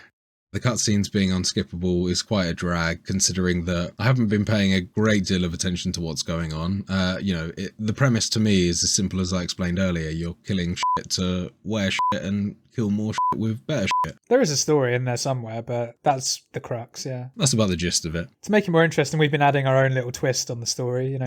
The cutscenes being unskippable is quite a drag, considering that I haven't been paying a great deal of attention to what's going on. The premise to me is as simple as I explained earlier. You're killing shit to wear shit and kill more shit with better shit. There is a story in there somewhere, but that's the crux, yeah. That's about the gist of it. To make it more interesting, we've been adding our own little twist on the story, you know.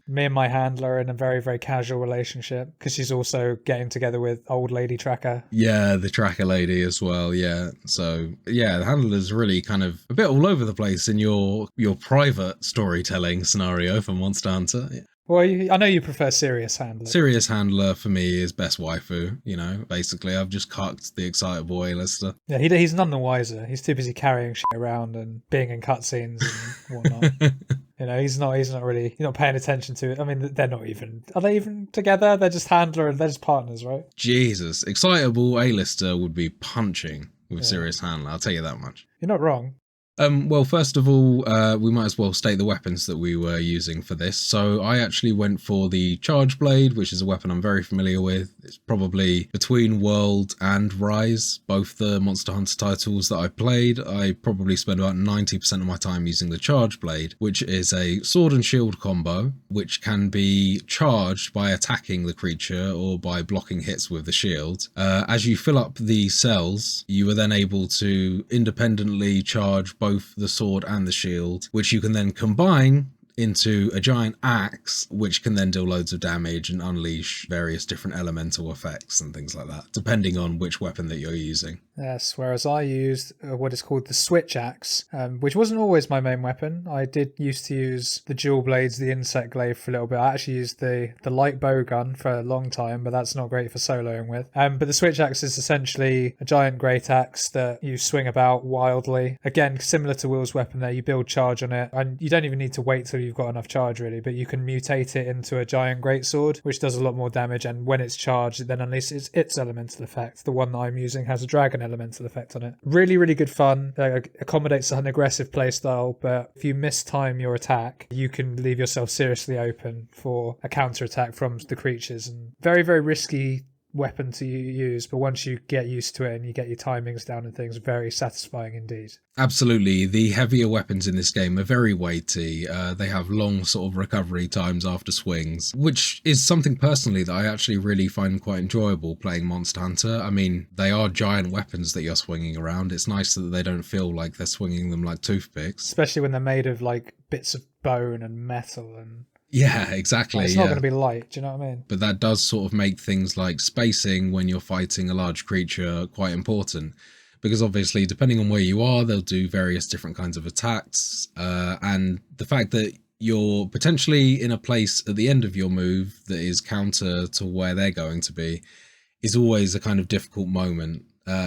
Me and my handler are in a very, very casual relationship because she's also getting together with old lady tracker. Yeah, the tracker lady as well, yeah. So, yeah, the handler's really kind of a bit all over the place in your private storytelling scenario for Monster Hunter. Yeah. Well, I know you prefer Serious Handler. Serious Handler for me is best waifu, you know, basically. I've just cucked the excitable A-lister. Yeah, he's none the wiser. He's too busy carrying shit around and being in cutscenes and whatnot. You know, he's not paying attention to it. I mean, are they even together? They're just handler and they're just partners, right? Jesus. Excitable A-lister would be punching with Serious Handler, I'll tell you that much. You're not wrong. Well, first of all, we might as well state the weapons that we were using for this. So I actually went for the Charge Blade, which is a weapon I'm very familiar with. It's probably between World and Rise, both the Monster Hunter titles that I played. I probably spend about 90% of my time using the Charge Blade, which is a sword and shield combo, which can be charged by attacking the creature or by blocking hits with the shield. As you fill up the cells, you are then able to independently charge both the sword and the shield, which you can then combine into a giant axe, which can then deal loads of damage and unleash various different elemental effects and things like that, depending on which weapon that you're using. Yes, whereas I used what is called the switch axe, which wasn't always my main weapon. I did used to use the dual blades, the insect glaive for a little bit. I actually used the light bow gun for a long time, but that's not great for soloing with. But the switch axe is essentially a giant great axe that you swing about wildly. Again, similar to Will's weapon there, you build charge on it, and you don't even need to wait till you've got enough charge really, but you can mutate it into a giant greatsword, which does a lot more damage, and when it's charged, it then unleashes its elemental effect. The one that I'm using has a dragon elemental effect on it. Really, really good fun. Accommodates an aggressive playstyle, but if you mistime your attack, you can leave yourself seriously open for a counter attack from the creatures, and very, very risky weapon to use, but once you get used to it and you get your timings down and things, very satisfying indeed. Absolutely. The heavier weapons in this game are very weighty. They have long sort of recovery times after swings, which is something personally that I actually really find quite enjoyable playing Monster Hunter. I mean, they are giant weapons that you're swinging around. It's nice that they don't feel like they're swinging them like toothpicks. Especially when they're made of like bits of bone and metal and... Yeah, exactly. It's not going to be light, do you know what I mean? But that does sort of make things like spacing when you're fighting a large creature quite important. Because obviously, depending on where you are, they'll do various different kinds of attacks. And the fact that you're potentially in a place at the end of your move that is counter to where they're going to be is always a kind of difficult moment.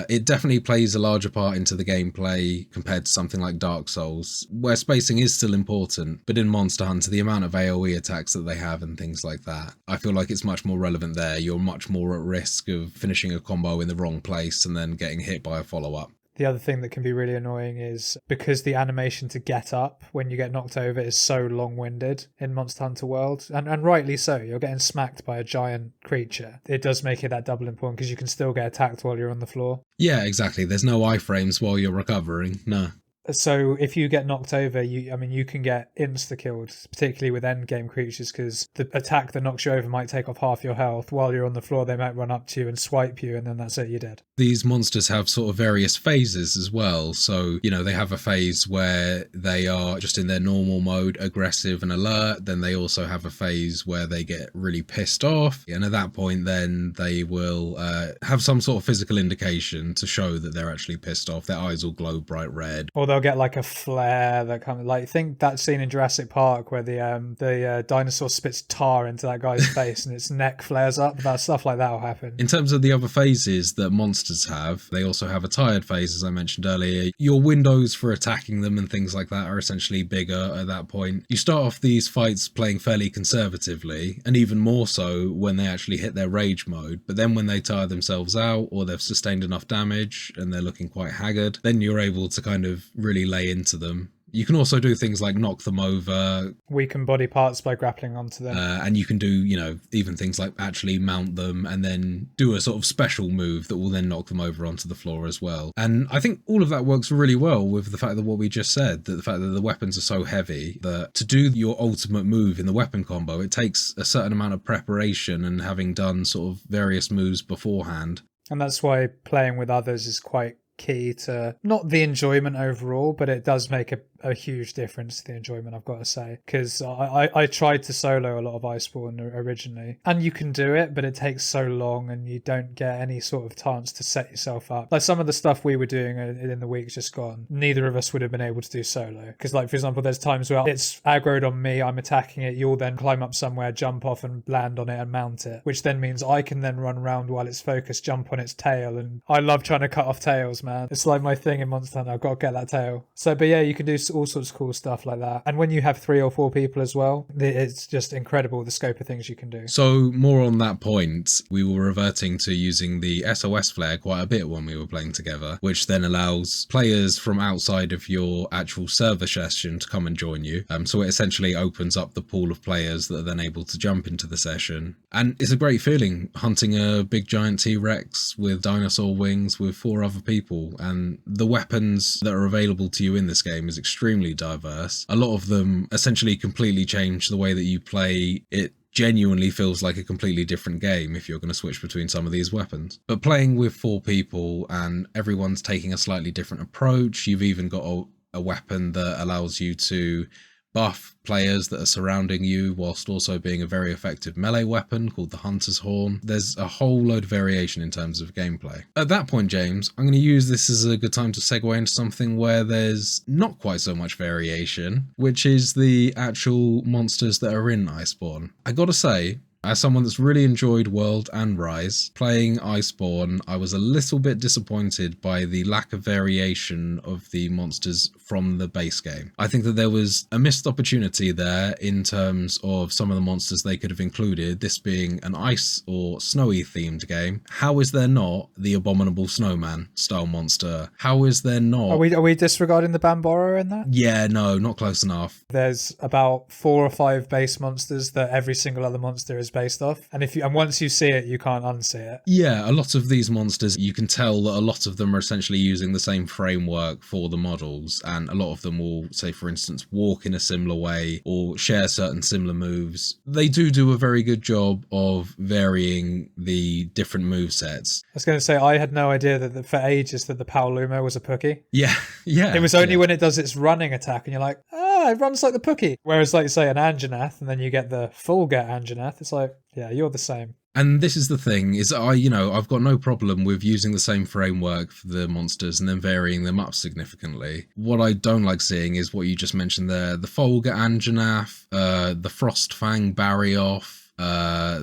It definitely plays a larger part into the gameplay compared to something like Dark Souls, where spacing is still important, but in Monster Hunter, the amount of AoE attacks that they have and things like that, I feel like it's much more relevant there. You're much more at risk of finishing a combo in the wrong place and then getting hit by a follow-up. The other thing that can be really annoying is because the animation to get up when you get knocked over is so long-winded in Monster Hunter World, and rightly so. You're getting smacked by a giant creature. It does make it that double important because you can still get attacked while you're on the floor. Yeah, exactly. There's no iframes while you're recovering. No. So if you get knocked over, you can get insta-killed, particularly with endgame creatures, because the attack that knocks you over might take off half your health. While you're on the floor, they might run up to you and swipe you, and then that's it, you're dead. These monsters have sort of various phases as well. So, they have a phase where they are just in their normal mode, aggressive and alert. Then they also have a phase where they get really pissed off. And at that point, then they will have some sort of physical indication to show that they're actually pissed off. Their eyes will glow bright red. Or they'll get like a flare that kind of like, think that scene in Jurassic Park where the dinosaur spits tar into that guy's face and its neck flares up. That stuff like that will happen. In terms of the other phases that monsters have, they also have a tired phase, as I mentioned earlier. Your windows for attacking them and things like that are essentially bigger at that point. You start off these fights playing fairly conservatively, and even more so when they actually hit their rage mode. But then when they tire themselves out or they've sustained enough damage and they're looking quite haggard, then you're able to kind of really lay into them. You can also do things like knock them over, weaken body parts by grappling onto them, and you can do even things like actually mount them and then do a sort of special move that will then knock them over onto the floor as well. And I think all of that works really well with the fact that what we just said, that the fact that the weapons are so heavy that to do your ultimate move in the weapon combo, it takes a certain amount of preparation and having done sort of various moves beforehand. And that's why playing with others is quite key to not the enjoyment overall, but it does make a huge difference to the enjoyment, I've got to say, because I tried to solo a lot of Iceborne originally, and you can do it, but it takes so long and you don't get any sort of chance to set yourself up. Like some of the stuff we were doing in the weeks just gone, neither of us would have been able to do solo, because like for example there's times where it's aggroed on me, I'm attacking it, you'll then climb up somewhere, jump off and land on it and mount it, which then means I can then run around while it's focused, jump on its tail, and I love trying to cut off tails, man. It's like my thing in Monster Hunter. I've got to get that tail. So but yeah, you can do all sorts of cool stuff like that, and when you have 3 or 4 people as well, it's just incredible the scope of things you can do. So more on that point, we were reverting to using the SOS flare quite a bit when we were playing together, which then allows players from outside of your actual server session to come and join you. So it essentially opens up the pool of players that are then able to jump into the session. And it's a great feeling hunting a big giant T-Rex with dinosaur wings with 4 other people. And the weapons that are available to you in this game is extremely diverse. A lot of them essentially completely change the way that you play. It genuinely feels like a completely different game if you're going to switch between some of these weapons. But playing with 4 people and everyone's taking a slightly different approach, you've even got a weapon that allows you to buff players that are surrounding you whilst also being a very effective melee weapon called the Hunter's Horn. There's a whole load of variation in terms of gameplay. At that point, James, I'm going to use this as a good time to segue into something where there's not quite so much variation, which is the actual monsters that are in Iceborne. I gotta say, as someone that's really enjoyed World and Rise, playing Iceborne, I was a little bit disappointed by the lack of variation of the monsters from the base game. I think that there was a missed opportunity there in terms of some of the monsters they could have included, this being an ice or snowy themed game. How is there not the Abominable Snowman style monster? How is there not... Are we disregarding the Bambora in that? Yeah, no, not close enough. There's about 4 or 5 base monsters that every single other monster is based off, and once you see it, you can't unsee it. Yeah, a lot of these monsters, you can tell that a lot of them are essentially using the same framework for the models, and a lot of them will, say for instance, walk in a similar way or share certain similar moves. They do a very good job of varying the different move sets. I was going to say, I had no idea that for ages that the Paolumo was a Pookie. Yeah. It was only when it does its running attack and you're like, it runs like the Pookie. Whereas like say an Anjanath and then you get the full get Anjanath, it's like, yeah, you're the same. And this is the thing, is I've got no problem with using the same framework for the monsters and then varying them up significantly. What I don't like seeing is what you just mentioned there, the Folga Anjanath, the Frostfang Barioth, I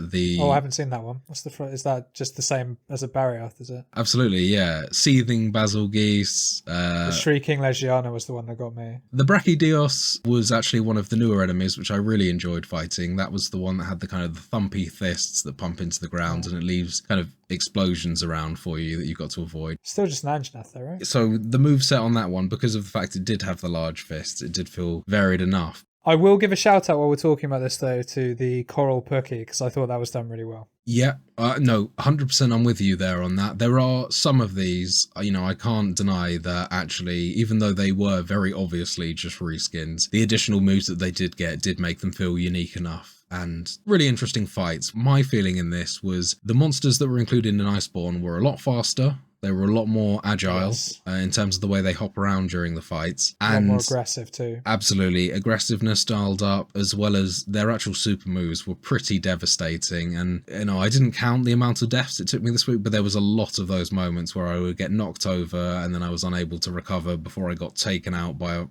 haven't seen that one. Is that just the same as a Barioth, is it? Absolutely, yeah. Seething Basilgeuse. The Shrieking Legiana was the one that got me. The Brachydios was actually one of the newer enemies, which I really enjoyed fighting. That was the one that had the kind of the thumpy fists that pump into the ground, and it leaves kind of explosions around for you that you've got to avoid. Still just an Anjanath though, right? So the moveset on that one, because of the fact it did have the large fists, it did feel varied enough. I will give a shout out while we're talking about this though to the Coral Pookie, because I thought that was done really well. Yeah, no, 100% I'm with you there on that. There are some of these, I can't deny that actually, even though they were very obviously just reskins, the additional moves that they did get did make them feel unique enough. And really interesting fights. My feeling in this was the monsters that were included in Iceborne were a lot faster. They were a lot more agile in terms of the way they hop around during the fights. And a lot more aggressive too. Absolutely. Aggressiveness dialed up, as well as their actual super moves were pretty devastating. And, I didn't count the amount of deaths it took me this week, but there was a lot of those moments where I would get knocked over and then I was unable to recover before I got taken out by a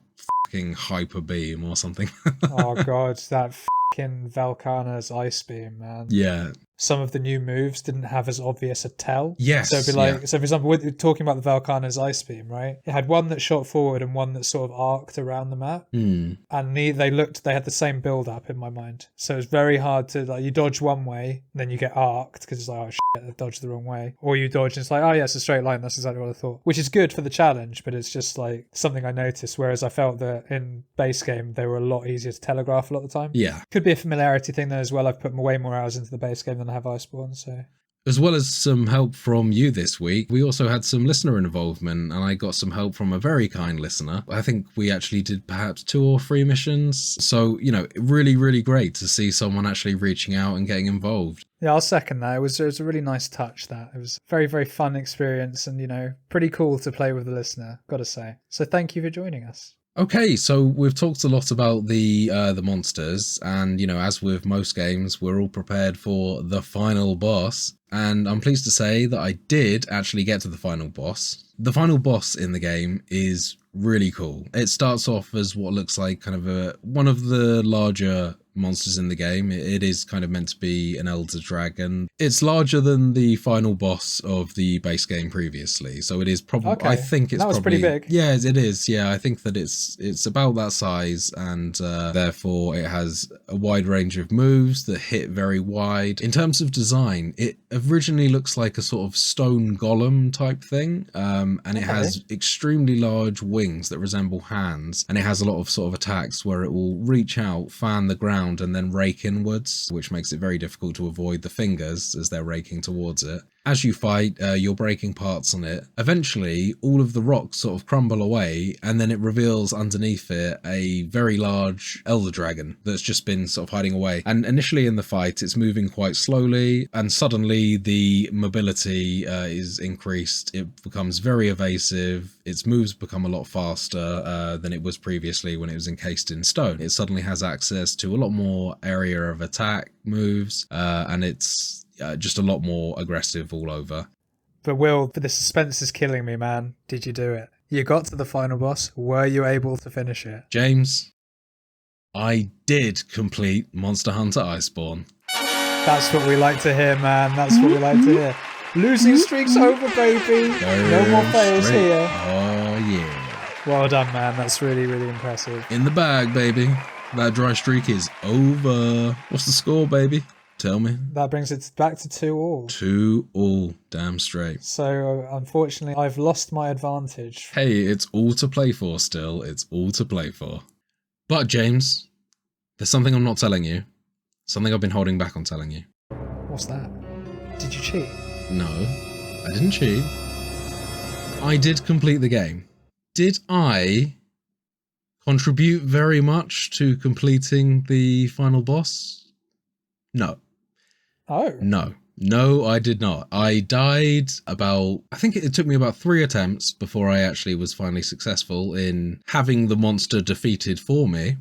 fucking hyper beam or something. Oh god, that fucking Valkana's ice beam, man. Yeah. Some of the new moves didn't have as obvious a tell. Yes. So it'd be like, so for example, we're talking about the Valkana's ice beam, right? It had one that shot forward and one that sort of arced around the map. And they had the same build up in my mind. So it's very hard to, like, you dodge one way, then you get arced because it's like, oh shit, I dodged the wrong way. Or you dodge and it's like, oh yeah, it's a straight line. That's exactly what I thought. Which is good for the challenge, but it's just like something I noticed. Whereas I felt that in base game, they were a lot easier to telegraph a lot of the time. Yeah. Could be a familiarity thing then as well. I've put way more hours into the base game than I have Iceborne, so. As well as some help from you this week, we also had some listener involvement, and I got some help from a very kind listener. I think we actually did perhaps 2 or 3 missions. So, really, really great to see someone actually reaching out and getting involved. Yeah, I'll second that. It was a really nice touch, that. It was a very, very fun experience and, pretty cool to play with the listener, gotta say. So thank you for joining us. Okay, so we've talked a lot about the monsters, and as with most games, we're all prepared for the final boss. And I'm pleased to say that I did actually get to the final boss. The final boss in the game is really cool. It starts off as what looks like kind of one of the larger monsters in the game. It is kind of meant to be an elder dragon. It's larger than the final boss of the base game previously, so it is probably. Okay. I think it's that was probably pretty big. Yeah, it is. Yeah, I think that it's about that size, and therefore it has a wide range of moves that hit very wide. In terms of design, it originally looks like a sort of stone golem type thing, and it has extremely large wings that resemble hands, and it has a lot of sort of attacks where it will reach out, fan the ground, and then rake inwards, which makes it very difficult to avoid the fingers as they're raking towards it. As you fight, you're breaking parts on it. Eventually, all of the rocks sort of crumble away, and then it reveals underneath it a very large elder dragon that's just been sort of hiding away. And initially in the fight, it's moving quite slowly, and suddenly the mobility is increased. It becomes very evasive. Its moves become a lot faster than it was previously when it was encased in stone. It suddenly has access to a lot more area of attack moves, and it's just a lot more aggressive all over. But Will, the suspense is killing me, man. Did you do it? You got to the final boss. Were you able to finish it? James, I did complete Monster Hunter Iceborne. That's what we like to hear, man. That's what we like to hear. Losing streak's over, baby. No more fails here. Oh, yeah. Well done, man. That's really, really impressive. In the bag, baby. That dry streak is over. What's the score, baby? Tell me. That brings it back to 2-2. 2-2, damn straight. So, unfortunately, I've lost my advantage. Hey, it's all to play for still. It's all to play for. But, James, there's something I'm not telling you. Something I've been holding back on telling you. What's that? Did you cheat? No, I didn't cheat. I did complete the game. Did I contribute very much to completing the final boss? No. Oh. No, I did not. I died I think it took me about 3 attempts before I actually was finally successful in having the monster defeated for me.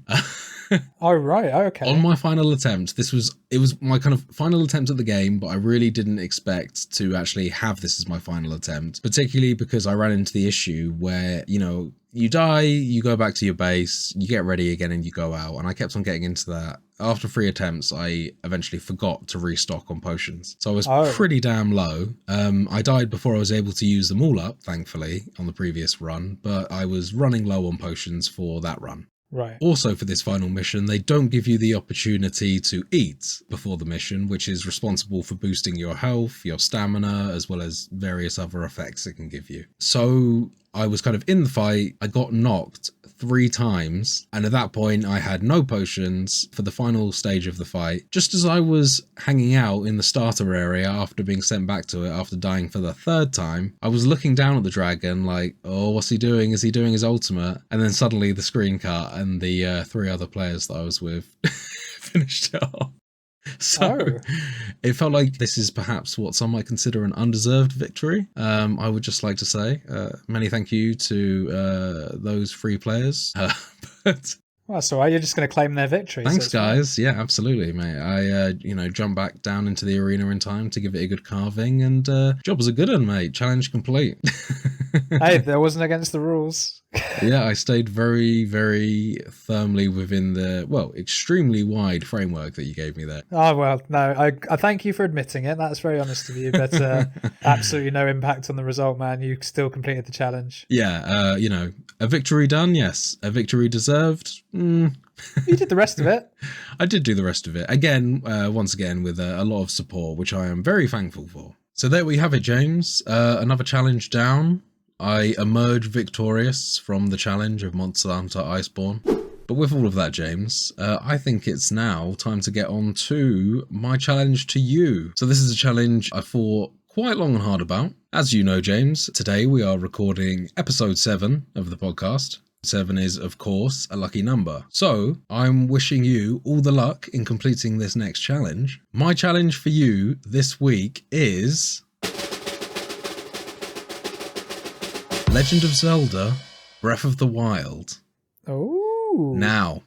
Oh, right, okay. On my final attempt, it was my kind of final attempt at the game, but I really didn't expect to actually have this as my final attempt, particularly because I ran into the issue where, you die, you go back to your base, you get ready again and you go out, and I kept on getting into that. After 3 attempts, I eventually forgot to restock on potions. So I was pretty damn low. I died before I was able to use them all up, thankfully, on the previous run, but I was running low on potions for that run. Right. Also, for this final mission, they don't give you the opportunity to eat before the mission, which is responsible for boosting your health, your stamina, as well as various other effects it can give you. So I was kind of in the fight, I got knocked 3 times, and at that point I had no potions for the final stage of the fight. Just as I was hanging out in the starter area after being sent back to it after dying for the 3rd time, I was looking down at the dragon like, oh, what's he doing? Is he doing his ultimate? And then suddenly the screen cut and the 3 other players that I was with finished it off. So it felt like this is perhaps what some might consider an undeserved victory. I would just like to say many thank you to those 3 players. Well, that's all right. You're just going to claim their victory. Thanks, guys. Yeah, absolutely, mate. I, jumped back down into the arena in time to give it a good carving, and job was a good one, mate. Challenge complete. Hey, that wasn't against the rules. Yeah, I stayed very, very firmly within the, extremely wide framework that you gave me there. Oh, well, no, I thank you for admitting it. That's very honest of you, but absolutely no impact on the result, man. You still completed the challenge. Yeah, a victory done, yes. A victory deserved, You did the rest of it. I did do the rest of it. Again, once again, with a lot of support, which I am very thankful for. So there we have it, James. Another challenge down. I emerged victorious from the challenge of Monster Hunter Iceborne. But with all of that, James, I think it's now time to get on to my challenge to you. So this is a challenge I thought quite long and hard about. As you know, James, today we are recording episode 7 of the podcast. 7 is, of course, a lucky number. So I'm wishing you all the luck in completing this next challenge. My challenge for you this week is Legend of Zelda: Breath of the Wild. Oh. Now,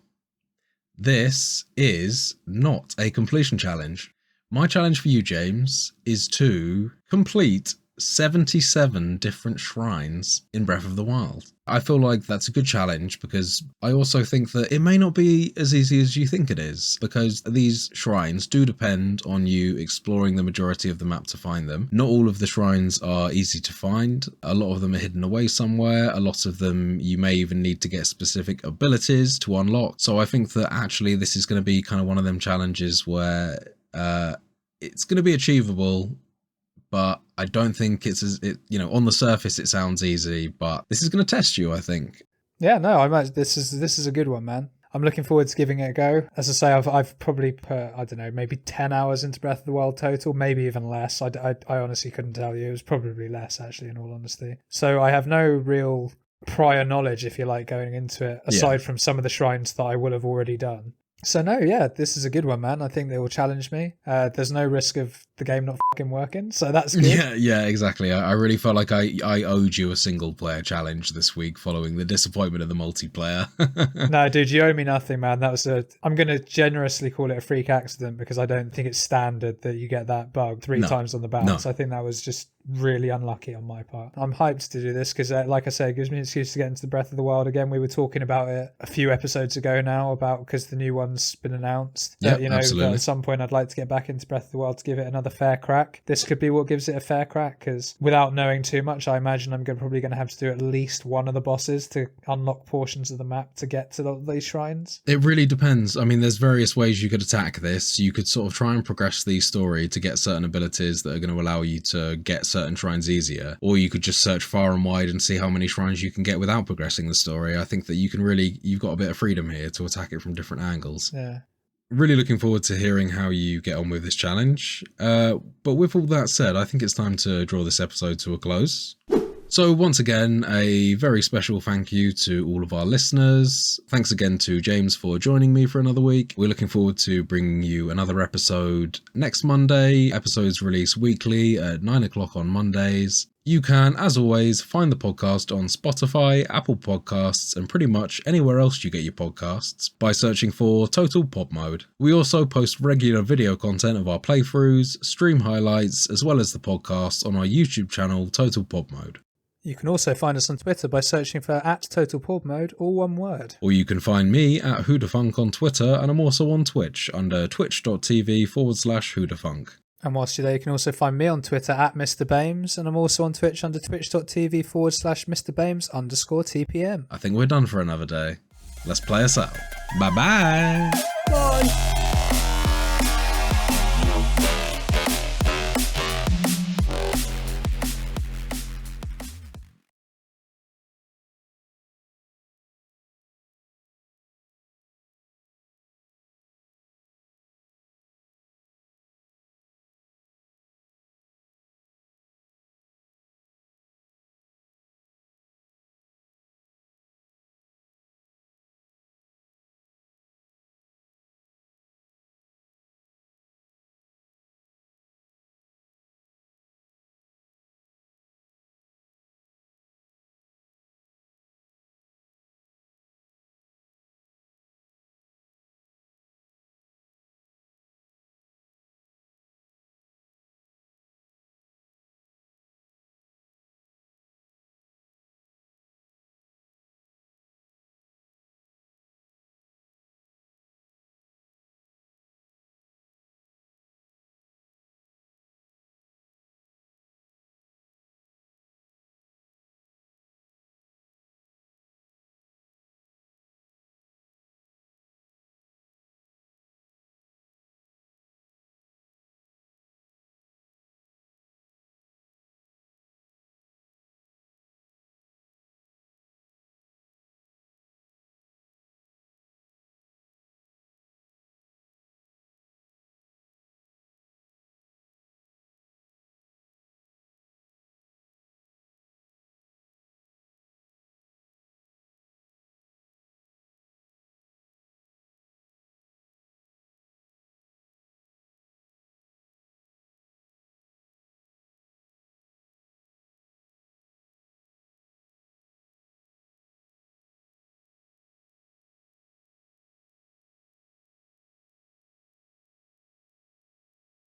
this is not a completion challenge. My challenge for you, James, is to complete 77 different shrines in Breath of the Wild. I feel like that's a good challenge because I also think that it may not be as easy as you think it is, because these shrines do depend on you exploring the majority of the map to find them. Not all of the shrines are easy to find. A lot of them are hidden away somewhere. A lot of them you may even need to get specific abilities to unlock. So I think that actually this is going to be kind of one of them challenges where it's going to be achievable, but I don't think it's on the surface it sounds easy, but this is going to test you, I think. Yeah, no, this is a good one, man. I'm looking forward to giving it a go. As I say, I've probably put, I don't know, maybe 10 hours into Breath of the Wild total, maybe even less. I honestly couldn't tell you. It was probably less, actually, in all honesty. So I have no real prior knowledge, if you like, going into it, aside from some of the shrines that I will have already done. So no, yeah, this is a good one, man. I think they will challenge me. There's no risk of the game not fucking working, so that's good. Yeah, exactly. I really felt like I owed you a single player challenge this week following the disappointment of the multiplayer. No, dude, you owe me nothing, man. I'm going to generously call it a freak accident because I don't think it's standard that you get that bug three times on the bounce. I think that was just really unlucky on my part. I'm hyped to do this because, like I say, it gives me an excuse to get into the Breath of the Wild again. We were talking about it a few episodes ago now because the new one's been announced. Yeah, absolutely. At some point I'd like to get back into Breath of the Wild to give it another fair crack. This could be what gives it a fair crack, because without knowing too much, I imagine I'm probably going to have to do at least one of the bosses to unlock portions of the map to get to these shrines. It really depends. I mean, there's various ways you could attack this. You could sort of try and progress the story to get certain abilities that are going to allow you to get certain shrines easier, or you could just search far and wide and see how many shrines you can get without progressing the story. I think that you've got a bit of freedom here to attack it from different angles. Yeah. Really looking forward to hearing how you get on with this challenge. But with all that said, I think it's time to draw this episode to a close. So once again, a very special thank you to all of our listeners. Thanks again to James for joining me for another week. We're looking forward to bringing you another episode next Monday. Episodes release weekly at 9 o'clock on Mondays. You can, as always, find the podcast on Spotify, Apple Podcasts, and pretty much anywhere else you get your podcasts by searching for Total Pod Mode. We also post regular video content of our playthroughs, stream highlights, as well as the podcast on our YouTube channel, Total Pod Mode. You can also find us on Twitter by searching for @TotalPodMode, all one word. Or you can find me at Whodafunk on Twitter, and I'm also on Twitch under twitch.tv/Whodafunk. And whilst you're there, you can also find me on Twitter at Mr. Bames, and I'm also on Twitch under twitch.tv/MrBames_TPM. I think we're done for another day. Let's play us out. Bye-bye. Bye.